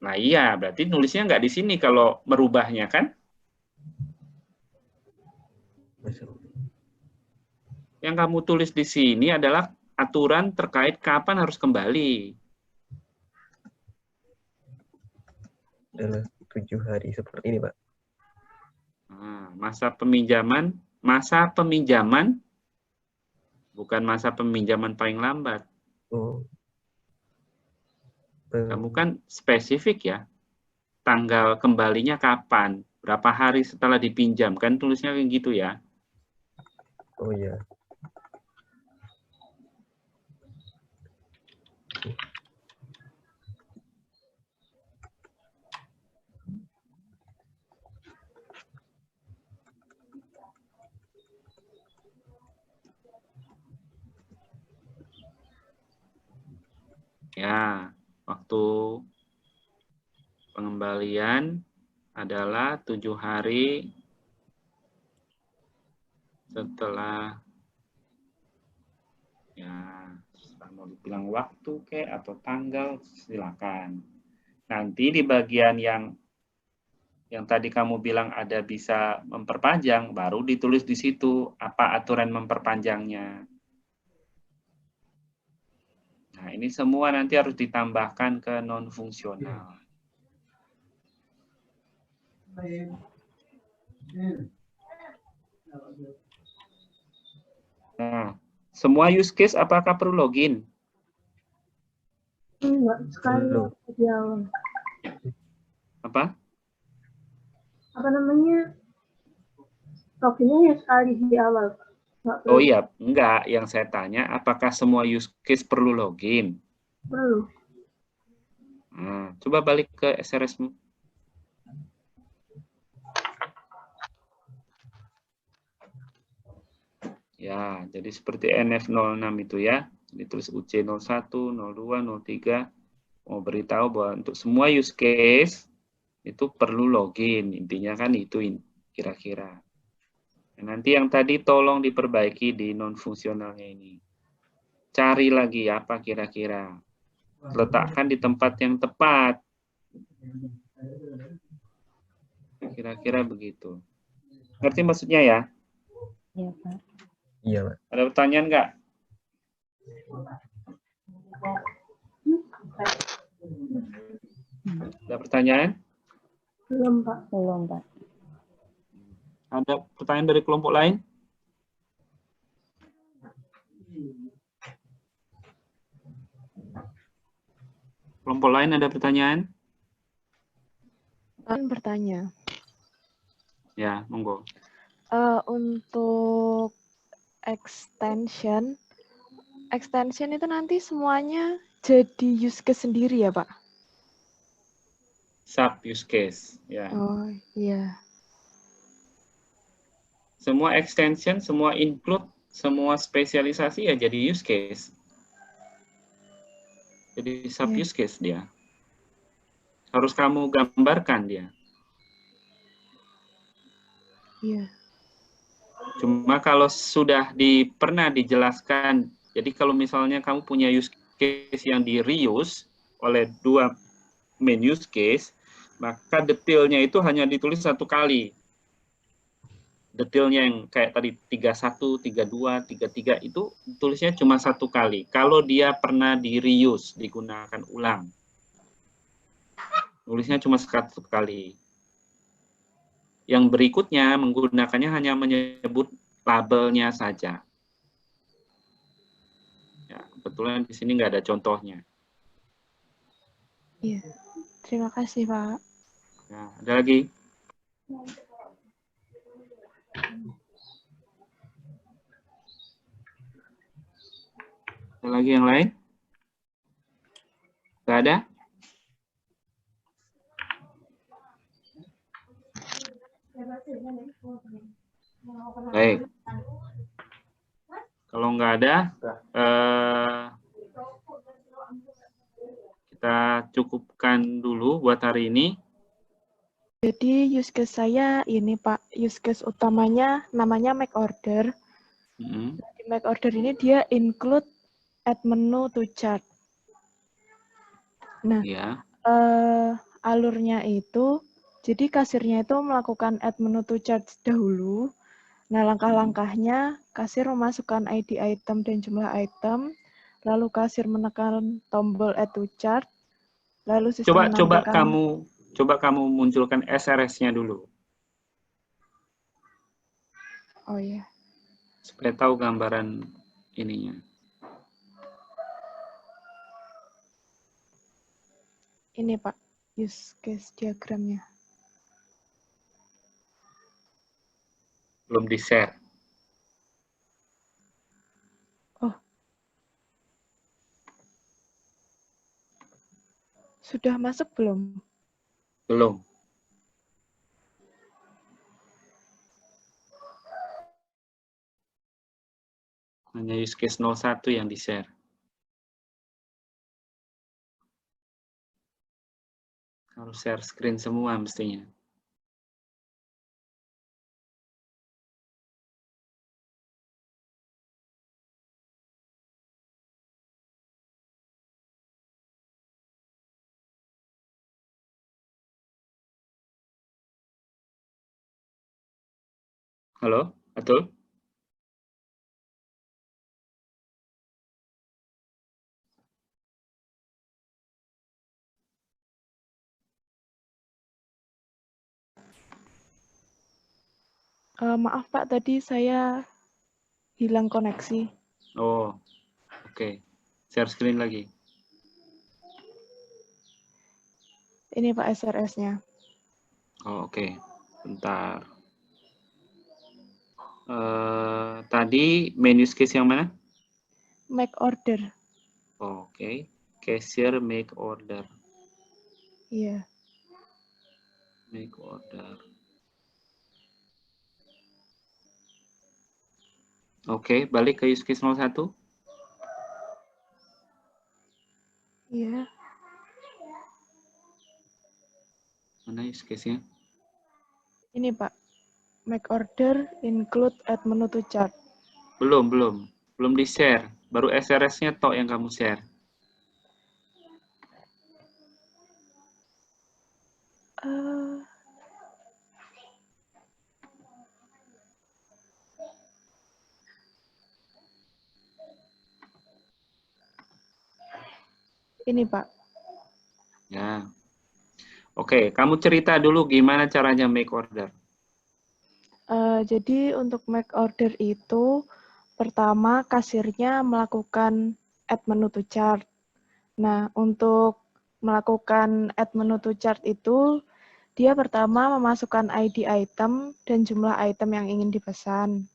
Nah iya, berarti nulisnya nggak di sini kalau merubahnya kan? Yang kamu tulis di sini adalah aturan terkait kapan harus kembali. Adalah 7 hari seperti ini, Pak. Nah, masa peminjaman bukan masa peminjaman paling lambat. Oh. Kamu kan spesifik ya. Tanggal kembalinya kapan? Berapa hari setelah dipinjam? Kan tulisnya kayak gitu ya. Oh ya. Ya, waktu pengembalian adalah 7 hari setelah, ya, mau dibilang waktu atau tanggal, silakan. Nanti di bagian yang tadi kamu bilang ada bisa memperpanjang, baru ditulis di situ apa aturan memperpanjangnya. Nah, ini semua nanti harus ditambahkan ke non-fungsional. Nah, semua use case apakah perlu login? Enggak, sekali di awal. Apa? Apa namanya? Loginnya ya sekali di awal. Oh iya, enggak. Yang saya tanya, apakah semua use case perlu login? Perlu. Nah, coba balik ke SRS-mu. Ya, jadi seperti NF06 itu ya. Ditulis UC01, 02, 03. Mau beritahu bahwa untuk semua use case itu perlu login. Intinya kan itu kira-kira. Nanti yang tadi tolong diperbaiki di non-fungsionalnya ini. Cari lagi apa kira-kira. Letakkan di tempat yang tepat. Kira-kira begitu. Ngerti maksudnya ya? Iya, Pak. Iya, Pak. Ada pertanyaan nggak? Ada pertanyaan? Belum, Pak. Belum, Pak. Ada pertanyaan dari kelompok lain? Kelompok lain ada pertanyaan? Bertanya. Ya, monggo. Untuk extension itu nanti semuanya jadi use case sendiri ya, Pak? Sub use case. Ya. Oh, iya. Semua extension, semua include, semua spesialisasi ya jadi use case. Jadi sub Iya. use case dia. Harus kamu gambarkan dia. Iya. Cuma kalau sudah pernah dijelaskan, jadi kalau misalnya kamu punya use case yang di reuse oleh dua main use case, maka detailnya itu hanya ditulis satu kali. Detailnya yang kayak tadi 31, 32, 33 itu tulisnya cuma satu kali. Kalau dia pernah di reuse, digunakan ulang. Tulisnya cuma satu kali. Yang berikutnya menggunakannya hanya menyebut labelnya saja. Ya, kebetulan di sini nggak ada contohnya. Iya. Terima kasih, Pak. Ya, ada lagi? Ada lagi yang lain? Nggak ada? Baik. Kalau nggak ada, kita cukupkan dulu buat hari ini. Jadi use case saya ini, Pak. Use case utamanya namanya make order. Di make order ini dia include add menu to chart. Nah, Ya. alurnya itu, jadi kasirnya itu melakukan add menu to chart dahulu. Nah, langkah-langkahnya, kasir memasukkan ID item dan jumlah item, lalu kasir menekan tombol add to chart, lalu sistem menampilkan... Coba kamu munculkan SRS-nya dulu. Oh iya. Supaya tahu gambaran ininya. Ini, Pak, use case diagramnya. Belum di-share. Oh. Sudah masuk belum? Belum. Hanya use case 01 yang di-share. Harus share screen semua mestinya. Halo, Atul? Maaf, Pak, tadi saya hilang koneksi. Oh, oke. Share screen lagi. Ini, Pak, SRS-nya. Oh, oke. Bentar. Tadi main use case yang mana? Make order. Oh, oke. Cashier make order. Iya. Make order. Oke, balik ke use case 01. Iya. Mana use case-nya? Ini, Pak. Make order include add menu to chart. Belum di-share. Baru SRS-nya tok yang kamu share. Ini, Pak. Ya. Oke, kamu cerita dulu gimana caranya make order. Jadi untuk make order itu, pertama kasirnya melakukan add menu to chart. Nah, untuk melakukan add menu to chart itu, dia pertama memasukkan ID item dan jumlah item yang ingin dipesan.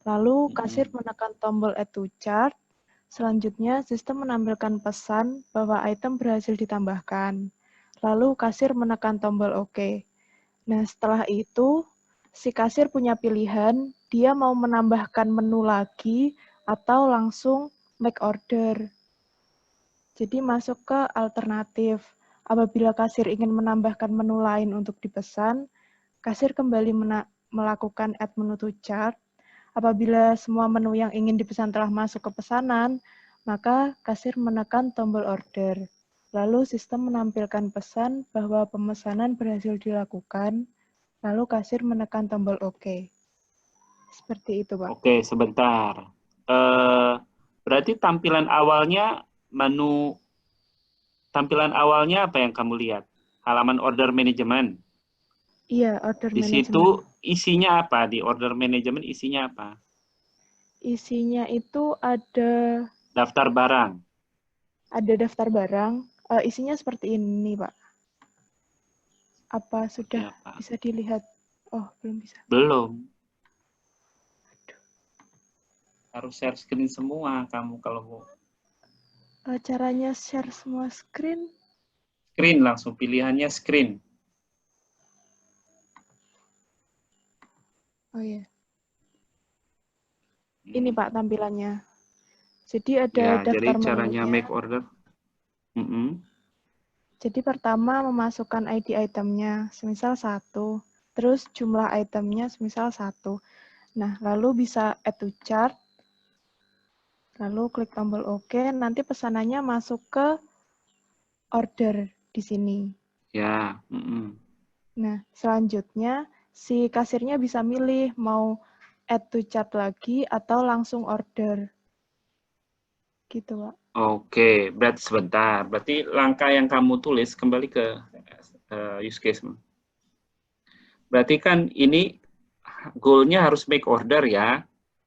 Lalu kasir menekan tombol add to chart. Selanjutnya, sistem menampilkan pesan bahwa item berhasil ditambahkan. Lalu kasir menekan tombol OK. Nah, setelah itu, si kasir punya pilihan, dia mau menambahkan menu lagi atau langsung make order. Jadi masuk ke alternatif. Apabila kasir ingin menambahkan menu lain untuk dipesan, kasir kembali melakukan add menu to chart. Apabila semua menu yang ingin dipesan telah masuk ke pesanan, maka kasir menekan tombol order. Lalu sistem menampilkan pesan bahwa pemesanan berhasil dilakukan, lalu kasir menekan tombol OK. Seperti itu, Pak. Oke, sebentar. Berarti tampilan awalnya apa yang kamu lihat? Halaman order management. Iya, order Di management. situ isinya apa? Di order management isinya apa? Isinya itu ada Daftar barang. daftar barang. Isinya seperti ini, Pak. Apa sudah Ya, Pak. bisa dilihat? Oh, belum bisa. Belum. Harus share screen semua kamu kalau mau. Caranya share semua screen. Screen langsung, pilihannya screen. Oh iya. Ini Pak tampilannya. Jadi ada Ya, daftar jadi caranya menunya. make order. Jadi pertama memasukkan ID itemnya, semisal 1. Terus jumlah itemnya semisal 1. Nah, lalu bisa add to chart. Lalu klik tombol OK, nanti pesanannya masuk ke order di sini. Ya. Nah, selanjutnya si kasirnya bisa milih mau add to chart lagi atau langsung order. Gitu, Pak. Oke, berarti sebentar. Berarti langkah yang kamu tulis kembali ke use case. Berarti kan ini goal-nya harus make order ya.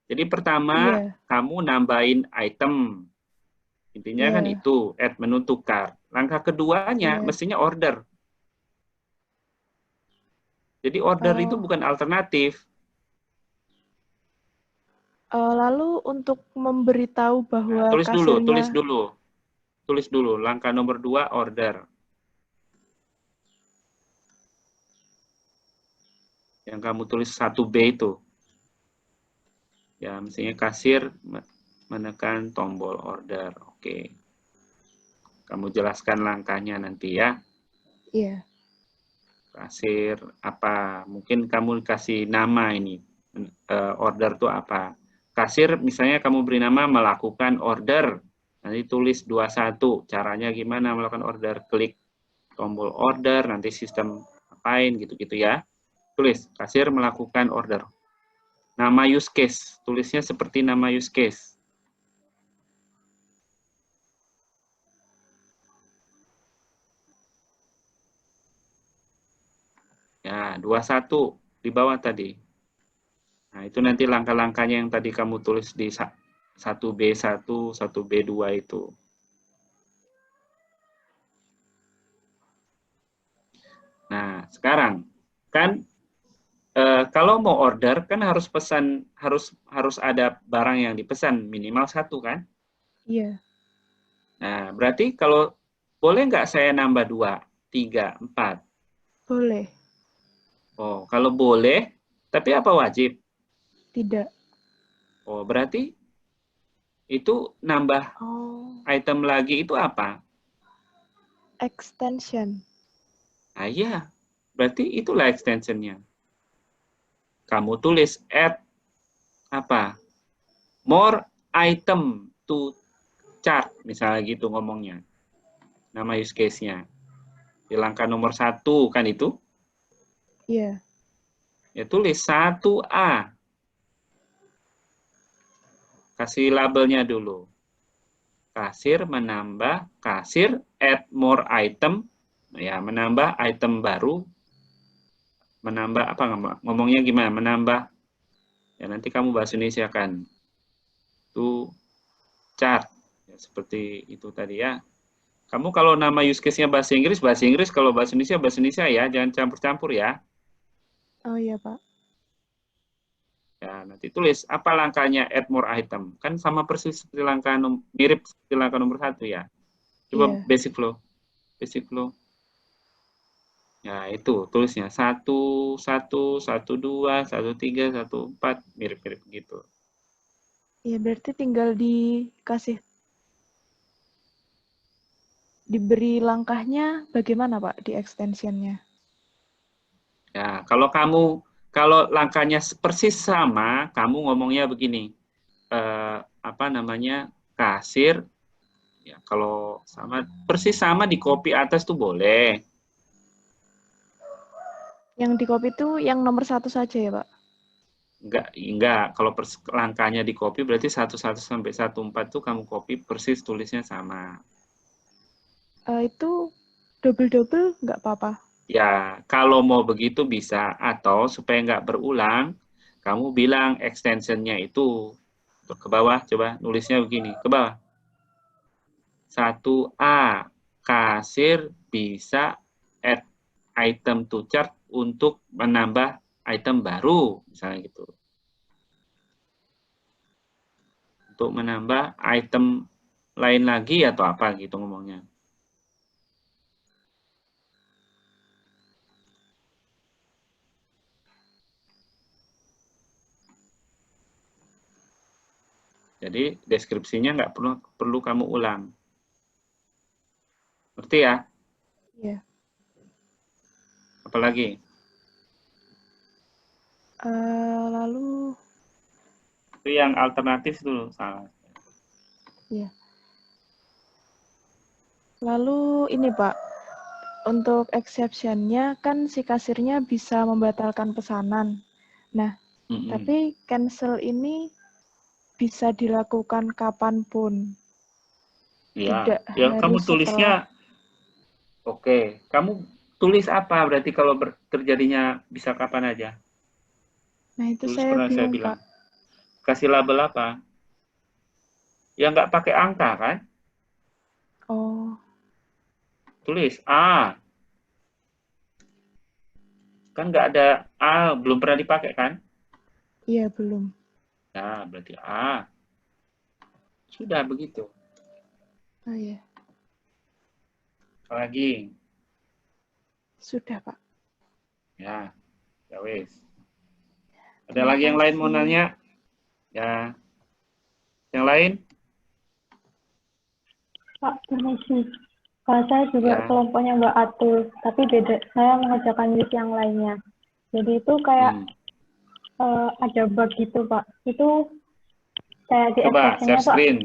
Jadi pertama kamu nambahin item. Intinya kan itu, add menu to cart. Langkah keduanya mestinya order. Jadi order itu bukan alternatif. Lalu untuk memberitahu bahwa Tulis kasirnya... dulu. Langkah nomor 2, order. Yang kamu tulis 1B itu. Ya, mestinya kasir menekan tombol order. Oke. Kamu jelaskan langkahnya nanti ya. Iya. Kasir apa? Mungkin kamu kasih nama ini. Order itu apa? Kasir misalnya kamu beri nama melakukan order. Nanti tulis 21. Caranya gimana melakukan order? Klik tombol order, nanti sistem apain gitu-gitu ya. Tulis kasir melakukan order. Nama use case, tulisnya seperti nama use case. Ya, 21 di bawah tadi. Nah, itu nanti langkah-langkahnya yang tadi kamu tulis di 1B1, 1B2 itu. Nah, sekarang kan kalau mau order kan harus pesan, harus ada barang yang dipesan minimal 1 kan? Iya. Nah, berarti kalau boleh nggak saya nambah 2, 3, 4? Boleh. Oh, kalau boleh, tapi apa wajib? Tidak. Oh, berarti itu nambah item lagi itu apa? Extension. Nah, iya. Berarti itulah extensionnya. Kamu tulis add apa? More item to chart, misalnya gitu ngomongnya. Nama use case-nya. Di langkah nomor 1 kan itu? Iya. Ya tulis 1A. Kasih labelnya dulu. kasir menambah kasir, add more item, ya menambah item baru, menambah apa ngomongnya gimana? Menambah, ya nanti kamu bahasa Indonesia kan, to chart, ya, seperti itu tadi ya. Kamu kalau nama use case-nya bahasa Inggris, kalau bahasa Indonesia ya, jangan campur-campur ya. Oh iya, Pak. Ya, nanti tulis apa langkahnya add more item. Kan sama persis seperti langkah mirip seperti langkah nomor 1 ya. Coba Iya. basic flow. Basic flow. Ya, itu tulisnya 1, 1, 1, 2, 1, 3, 1, 4, mirip-mirip gitu. Iya, berarti tinggal diberi langkahnya bagaimana, Pak, di extension-nya? Ya, kalau langkahnya persis sama, kamu ngomongnya begini. Apa namanya? Kasir. Ya, kalau persis sama di copy atas tuh boleh. Yang di copy itu yang nomor 1 saja ya, Pak? Enggak. Kalau langkahnya di copy berarti 11 sampai 14 tuh kamu copy persis tulisnya sama. Itu double-double nggak apa-apa? Ya, kalau mau begitu bisa. Atau supaya nggak berulang, kamu bilang extensionnya itu. Ke bawah, coba nulisnya begini. Ke bawah. 1A, kasir bisa add item to chart untuk menambah item baru. Misalnya gitu. Untuk menambah item lain lagi atau apa gitu ngomongnya. Jadi deskripsinya nggak perlu kamu ulang. Ngerti ya? Iya. Apalagi? Lalu Itu yang alternatif dulu salah. Iya. Lalu ini, Pak, untuk exception-nya kan si kasirnya bisa membatalkan pesanan. Nah, tapi cancel ini bisa dilakukan kapanpun. Ya, Tidak yang kamu harus tulisnya, oke. Kamu tulis apa berarti kalau terjadinya bisa kapan aja? Nah, itu Tulis saya pernah saya bingung, bilang. Pak. Kasih label apa? Ya nggak pakai angka kan? Oh, Tulis A. Kan nggak ada A, belum pernah dipakai kan? iya belum. Ya, berarti A. Sudah begitu. Oh iya, Apalagi? sudah, Pak. Ya, ya wes. Ada Terima lagi yang lain mau kasih. nanya? Ya. Yang lain? Pak, permisi. Saya juga Ya. kelompoknya Mbak Atul, tapi beda. Saya mengerjakan list yang lainnya. Jadi itu kayak ada bug gitu, Pak. Itu kayak di Coba share extension-nya tuh. screen.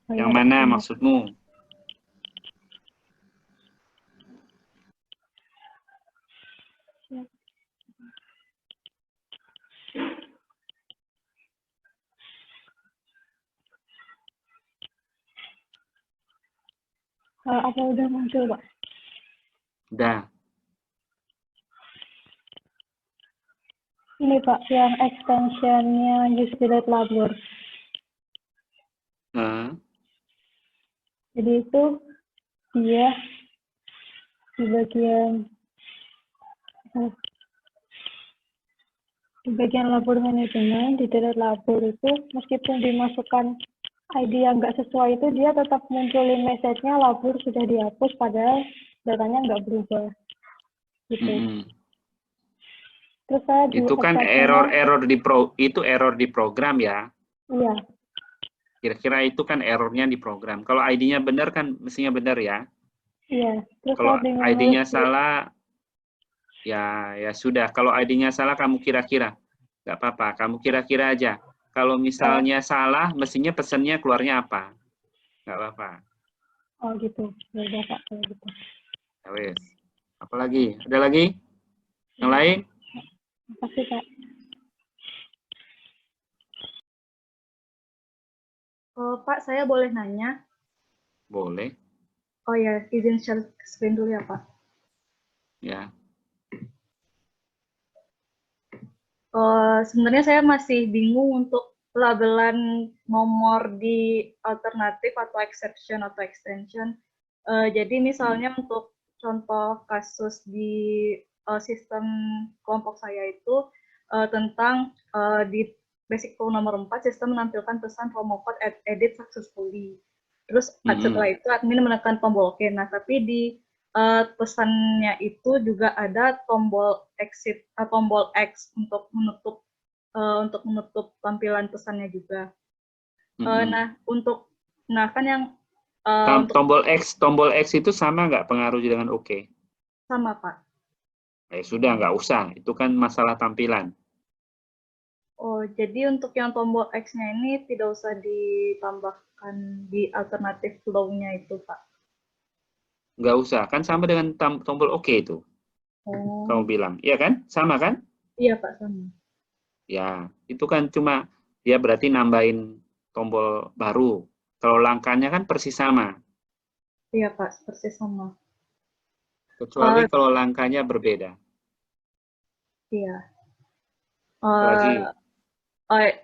Oh, Yang iya, mana benar. maksudmu? Apa udah muncul, Pak? Udah. Ini, Pak, yang extension-nya use delete labor. Jadi itu dia di bagian labor manajemen, di delete labor itu meskipun dimasukkan ID yang nggak sesuai itu dia tetap munculin message-nya labor sudah dihapus padahal datanya nggak berubah. Gitu. Terus saya Itu kan error di program ya. Iya. Kira-kira itu kan errornya di program. Kalau ID-nya benar kan mestinya benar ya. Iya. Terus Kalau saya ID-nya salah, ya sudah. Kalau ID-nya salah kamu kira-kira, nggak apa-apa. Kamu kira-kira aja. Kalau misalnya salah, mestinya pesannya keluarnya apa? Nggak apa-apa. Oh gitu. Ya udah Pak, kayak gitu. Ya wes. Apalagi? Ada lagi? Yang lain? Makasih Pak. Pak, saya boleh nanya? Boleh. Oh ya, izin share screen dulu ya, Pak. Ya. Sebenarnya saya masih bingung untuk pelabelan nomor di alternatif atau exception atau extension. Jadi misalnya untuk contoh kasus di sistem kelompok saya itu tentang di basic flow nomor 4, sistem menampilkan pesan promo code edit successfully. Terus setelah itu admin menekan tombol OK. Nah, tapi di pesannya itu juga ada tombol exit atau tombol X untuk menutup tampilan pesannya juga. Nah kan yang tombol X itu sama nggak pengaruhnya dengan OK? Sama, Pak. Sudah nggak usah, itu kan masalah tampilan. Oh, jadi untuk yang tombol X-nya ini tidak usah ditambahkan di alternatif flow-nya itu, Pak. Nggak usah, kan sama dengan tombol OK itu. Oh. Kamu bilang, iya kan? Sama kan? Iya, Pak, sama. Ya, itu kan cuma dia berarti nambahin tombol baru. Kalau langkahnya kan persis sama. Iya, Pak, persis sama. Kecuali kalau langkahnya berbeda. Iya. Lagi.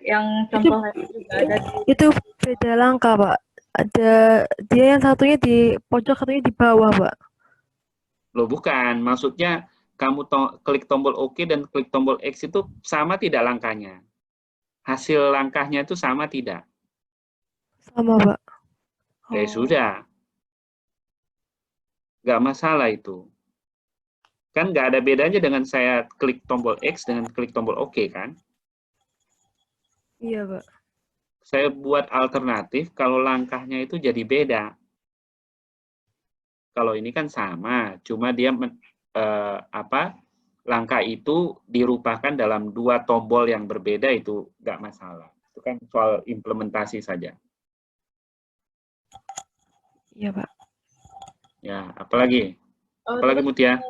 Yang contoh juga ada itu beda langkah, Pak. Ada dia yang satunya di pojok, satunya di bawah, Pak. Loh bukan, maksudnya kamu klik tombol OK dan klik tombol X itu sama tidak langkahnya? Hasil langkahnya itu sama tidak? Sama, Pak. Sudah. Nggak masalah itu. Kan nggak ada bedanya dengan saya klik tombol X dengan klik tombol OK, kan? Iya, Pak. Saya buat alternatif kalau langkahnya itu jadi beda. Kalau ini kan sama, cuma dia langkah itu dirupakan dalam dua tombol yang berbeda, itu nggak masalah. Itu kan soal implementasi saja. Iya, Pak. Ya, apalagi? Apalagi Mutia?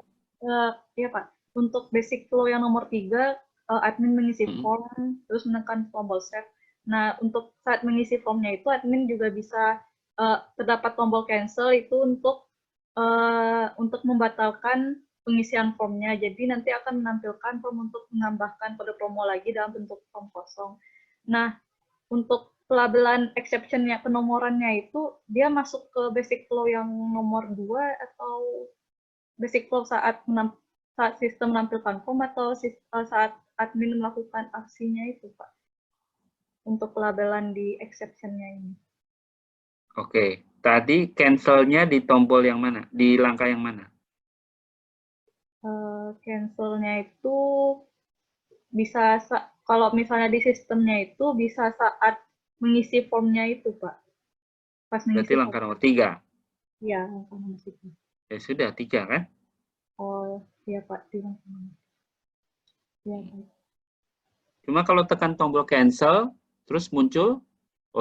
Iya, Pak. Untuk basic flow yang nomor 3, admin mengisi form, terus menekan tombol save. Nah, untuk saat mengisi formnya itu, admin juga bisa terdapat tombol cancel itu untuk membatalkan pengisian formnya. Jadi nanti akan menampilkan form untuk menambahkan kode promo lagi dalam bentuk form kosong. Nah, untuk pelabelan exception-nya, penomorannya itu, dia masuk ke basic flow yang nomor 2 atau basic flow saat sistem menampilkan form atau saat admin melakukan aksinya itu, Pak? Untuk pelabelan di exception-nya ini. Oke, tadi cancel-nya di tombol yang mana? Di langkah yang mana? Cancel-nya itu bisa, kalau misalnya di sistemnya itu bisa saat mengisi formnya itu, Pak. Pas mengisi berarti langkah nomor 3? Iya, langkah nomor 3. Ya sudah, 3 kan? Oh, iya Pak. Ya, Pak. Cuma kalau tekan tombol cancel, terus muncul,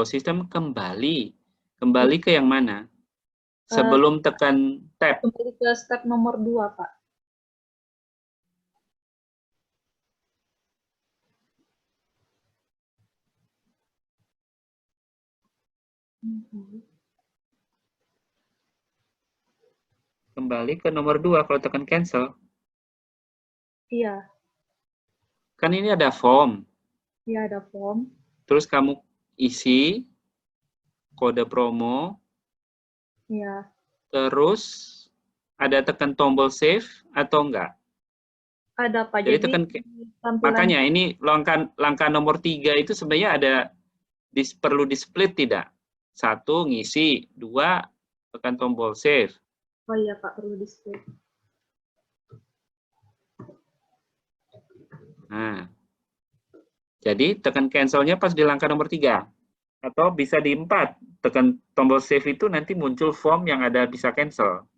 sistem kembali. Kembali ke yang mana? Sebelum tekan tab. Kembali ke step nomor 2, Pak. Kembali ke nomor 2 kalau tekan cancel. Iya. Kan ini ada form. Iya, ada form. Terus kamu isi kode promo. Iya. Terus ada tekan tombol save atau enggak? Ada, Pak. Jadi tekan, makanya ini langkah nomor 3 itu sebenarnya ada perlu di-split tidak? 1 ngisi, 2 tekan tombol save. Oh iya, Pak, perlu di-split. Nah, jadi tekan cancel-nya pas di langkah nomor 3. Atau bisa di 4. Tekan tombol save itu nanti muncul form yang ada bisa cancel.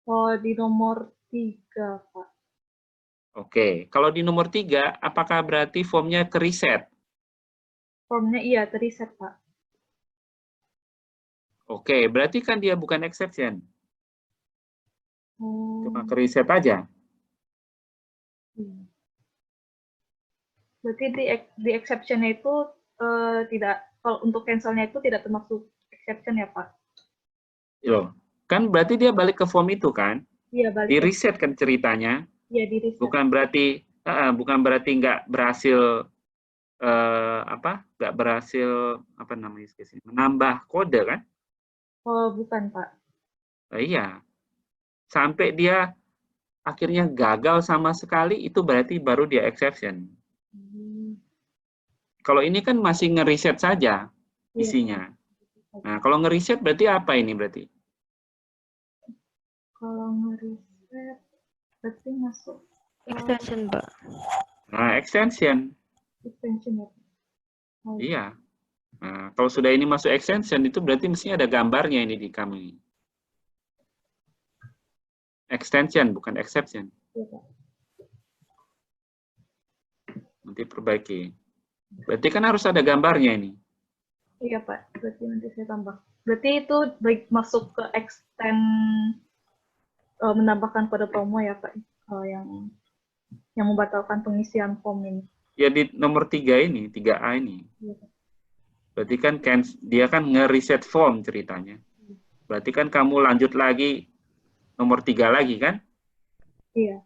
Oh, di nomor 3, Pak. Oke, kalau di nomor 3, apakah berarti formnya ke-reset? Formnya iya, ter-reset, Pak. Oke, berarti kan dia bukan exception. Cuma ke-reset aja. Berarti di exception-nya itu tidak, kalau untuk cancel-nya itu tidak termasuk exception ya, Pak? Loh, kan berarti dia balik ke form itu kan? Iya, balik. Di reset kan ceritanya. Iya, di reset. Bukan berarti nggak berhasil nggak berhasil apa namanya menambah kode kan? Oh, bukan, Pak. Iya. Sampai dia akhirnya gagal sama sekali, itu berarti baru dia exception. Kalau ini kan masih ngeriset saja isinya. Nah, kalau ngeriset berarti apa ini berarti? Kalau ngeriset berarti masuk Extension, Pak. Nah, extension. extension ya. Iya. Nah, kalau sudah ini masuk extension, itu berarti mestinya ada gambarnya ini di kamu ini. Extension, bukan exception. Nanti perbaiki. Berarti kan harus ada gambarnya ini. Iya, Pak. Berarti nanti saya tambah. Berarti itu baik masuk ke extend menambahkan kode promo ya, Pak. Yang membatalkan pengisian form ini. Ya di nomor 3 ini, 3A ini. Berarti kan dia kan nge-reset form ceritanya. Berarti kan kamu lanjut lagi nomor 3 lagi kan? Iya.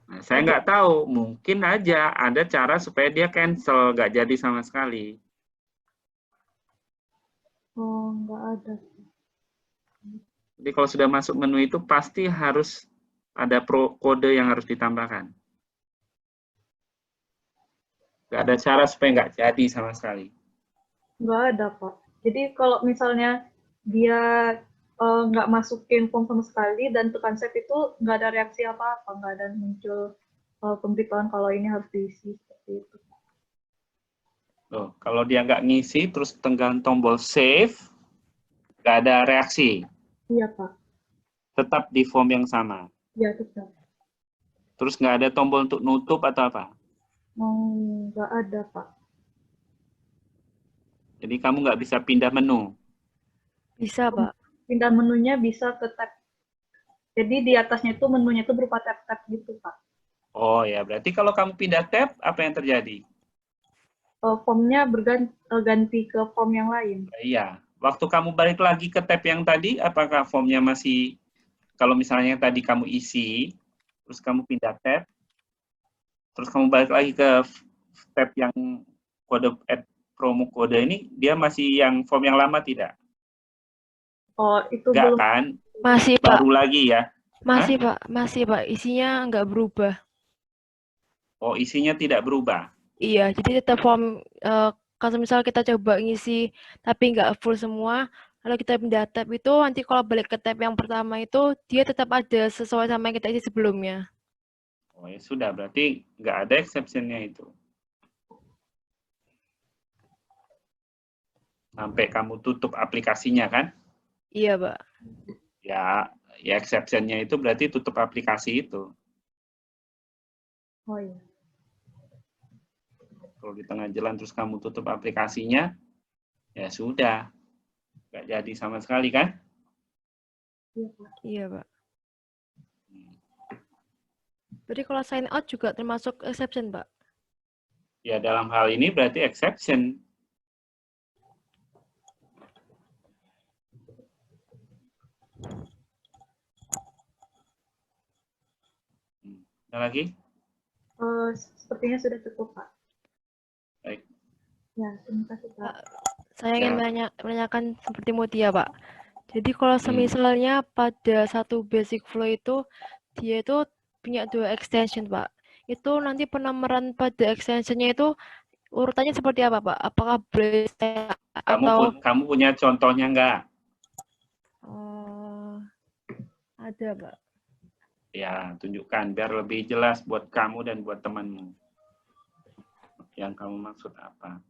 Nah, saya nggak tahu, mungkin aja ada cara supaya dia cancel, nggak jadi sama sekali. Oh, nggak ada. Jadi kalau sudah masuk menu itu pasti harus ada kode yang harus ditambahkan. Nggak ada cara supaya nggak jadi sama sekali. Nggak ada, Pak. Jadi kalau misalnya dia nggak masukin form sama sekali dan tekan save itu nggak ada reaksi apa-apa, nggak ada muncul pemberitahuan kalau ini harus diisi seperti itu. Loh, kalau dia nggak ngisi terus tekan tombol save, nggak ada reaksi. Iya, Pak. Tetap di form yang sama. Iya, tetap. Terus nggak ada tombol untuk nutup atau apa? Nggak ada, Pak. Jadi kamu nggak bisa pindah menu. Bisa, Pak. Pindah menunya bisa ke tab. Jadi di atasnya itu menunya itu berupa tab-tab gitu, Pak. Oh ya, berarti kalau kamu pindah tab, apa yang terjadi? Formnya ganti ke form yang lain. Iya. Waktu kamu balik lagi ke tab yang tadi, apakah formnya masih, kalau misalnya tadi kamu isi, terus kamu pindah tab, terus kamu balik lagi ke tab yang kode add promo kode ini, dia masih yang form yang lama tidak? Oh, itu Enggak belum. kan? Masih, Pak. Baru lagi ya? Masih, Pak. Masih, Pak. Isinya nggak berubah. Oh, isinya tidak berubah? Iya, jadi tetap form, kalau misal kita coba ngisi tapi nggak full semua, lalu kita pindah tab itu, nanti kalau balik ke tab yang pertama itu, dia tetap ada sesuai sama yang kita isi sebelumnya. Oh ya sudah, berarti nggak ada exception-nya itu. Sampai kamu tutup aplikasinya kan? Iya, Pak. Ya exception-nya itu berarti tutup aplikasi itu. Oh iya. Kalau di tengah jalan terus kamu tutup aplikasinya, ya sudah. Nggak jadi sama sekali kan? Iya, Pak. Iya, Pak. Berarti kalau sign out juga termasuk exception, Pak? Ya dalam hal ini berarti exception. Ada lagi? Sepertinya sudah cukup, Pak. Baik. Ya, terima kasih, Pak. Saya ingin menanyakan seperti Mutia, Pak. Jadi kalau Hmm. semisalnya pada satu basic flow itu, dia itu punya 2 extension, Pak. Itu nanti penomoran pada extensionnya itu urutannya seperti apa, Pak? Apakah boleh saya atau Kamu punya contohnya nggak? ada, Pak. Ya, tunjukkan biar lebih jelas buat kamu dan buat temanmu. Yang kamu maksud apa?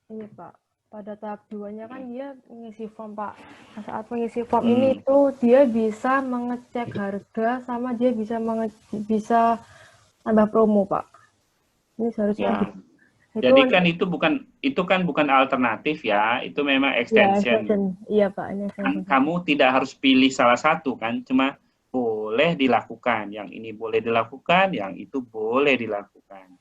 Ini, Pak. Pada tahap 2-nya kan dia mengisi form, Pak. Nah, saat mengisi form ini tuh dia bisa mengecek harga sama dia bisa bisa tambah promo, Pak. Ini seharusnya Ya. Jadi kan itu kan bukan alternatif ya, itu memang extension. Iya Pak, ini extension. Kamu tidak harus pilih salah satu kan, cuma boleh dilakukan. Yang ini boleh dilakukan, yang itu boleh dilakukan.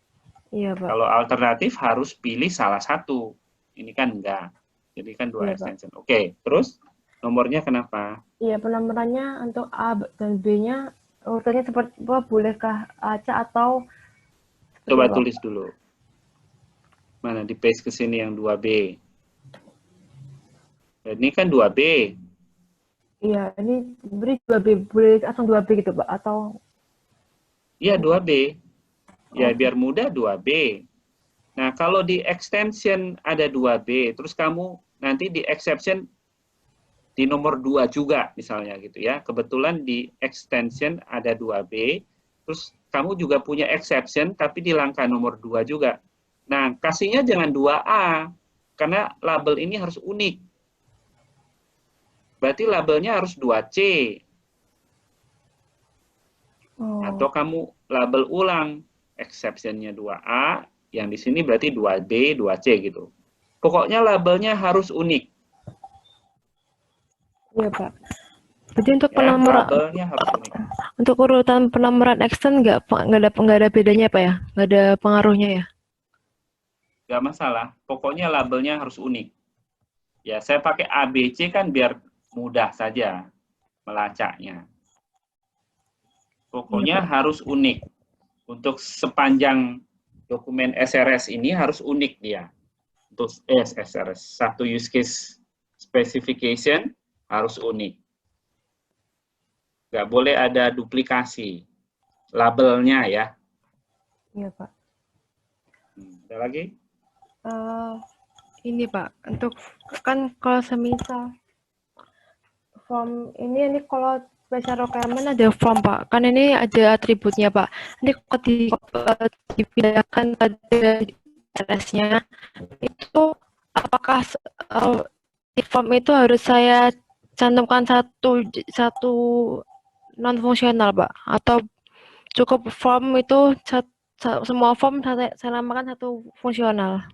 Iya Pak. Kalau alternatif harus pilih salah satu. Ini kan enggak. Jadi kan dua Iya, extension. Oke, terus nomornya kenapa? Iya, penomorannya untuk A dan B-nya urutannya seperti apa? Bolehkah acak atau Coba apa? tulis dulu. Mana di paste ke sini yang 2B. Ini kan 2B. Iya, ini beri 2B, boleh langsung 2B gitu Pak, atau Iya, 2B. Ya, Oh. biar mudah 2B. Nah, kalau di extension ada 2B, terus kamu nanti di exception di nomor 2 juga misalnya gitu ya. Kebetulan di extension ada 2B, terus kamu juga punya exception tapi di langkah nomor 2 juga. Nah, kasihnya jangan 2A, karena label ini harus unik. Berarti labelnya harus 2C. Oh. Atau kamu label ulang, exception-nya 2A, yang di sini berarti 2B, 2C gitu. Pokoknya labelnya harus unik. Iya Pak. Jadi untuk Ya, penomoran, labelnya harus unik. untuk urutan penomoran extend nggak ada bedanya Pak ya? Nggak ada pengaruhnya ya? Nggak masalah, pokoknya labelnya harus unik. Ya, saya pakai ABC kan biar mudah saja melacaknya. Pokoknya Iya, Pak. harus unik. Untuk sepanjang dokumen SRS ini harus unik dia. Untuk SRS, satu use case specification harus unik. Nggak boleh ada duplikasi labelnya ya. Iya Pak. Ada lagi? Ini Pak, untuk kan kalau semisal form ini kalau special requirement ada form Pak, kan ini ada atributnya Pak. Nanti kalau dipindahkan pada RS-nya itu apakah di form itu harus saya cantumkan satu non fungsional Pak, atau cukup form itu semua form saya namakan satu fungsional?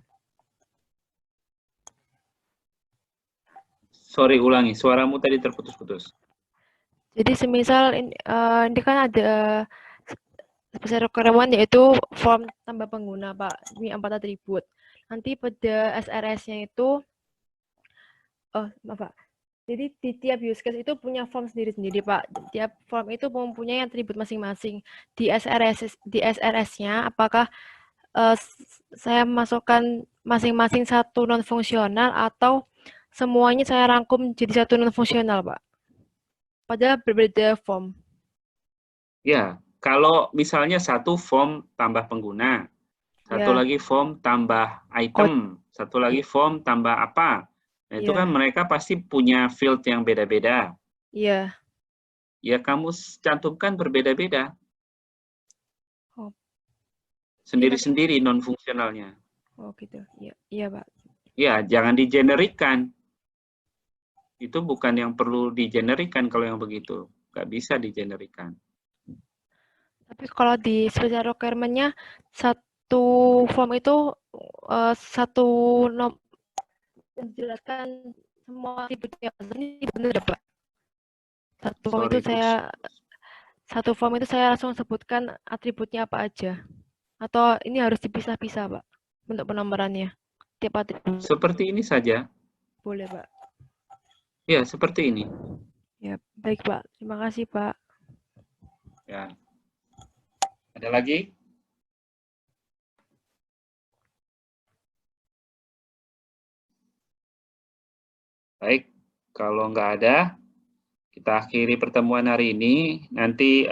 Sorry, ulangi. Suaramu tadi terputus-putus. Jadi semisal ini kan ada special requirement yaitu form tambah pengguna Pak, ini 4 atribut. Nanti pada SRS-nya itu, maaf Pak, jadi di tiap use case itu punya form sendiri-sendiri Pak. Tiap form itu mempunyai atribut masing-masing. Di SRS-nya apakah saya masukkan masing-masing satu non fungsional atau semuanya saya rangkum jadi satu non fungsional Pak? Padahal berbeda form. Ya, kalau misalnya satu form tambah pengguna, satu Ya. lagi form tambah item, satu lagi form tambah apa. Nah, itu kan mereka pasti punya field yang beda-beda. Iya. Ya, kamu cantumkan berbeda-beda. Oh. Sendiri-sendiri non-fungsionalnya. Oh gitu, iya, iya Pak. Ya, jangan digenerikan. Itu bukan yang perlu digenerikan kalau yang begitu. Nggak bisa digenerikan. Tapi kalau di special requirement-nya satu form itu satu menjelaskan semua atributnya. Ini benar Pak? Satu form itu saya langsung sebutkan atributnya apa aja. Atau ini harus dipisah-pisah Pak untuk penomorannya. Tiap atribut. Seperti ini saja. Boleh Pak. Ya, seperti ini. Ya, baik Pak. Terima kasih Pak. Ya. Ada lagi? Baik, kalau nggak ada, kita akhiri pertemuan hari ini. Nanti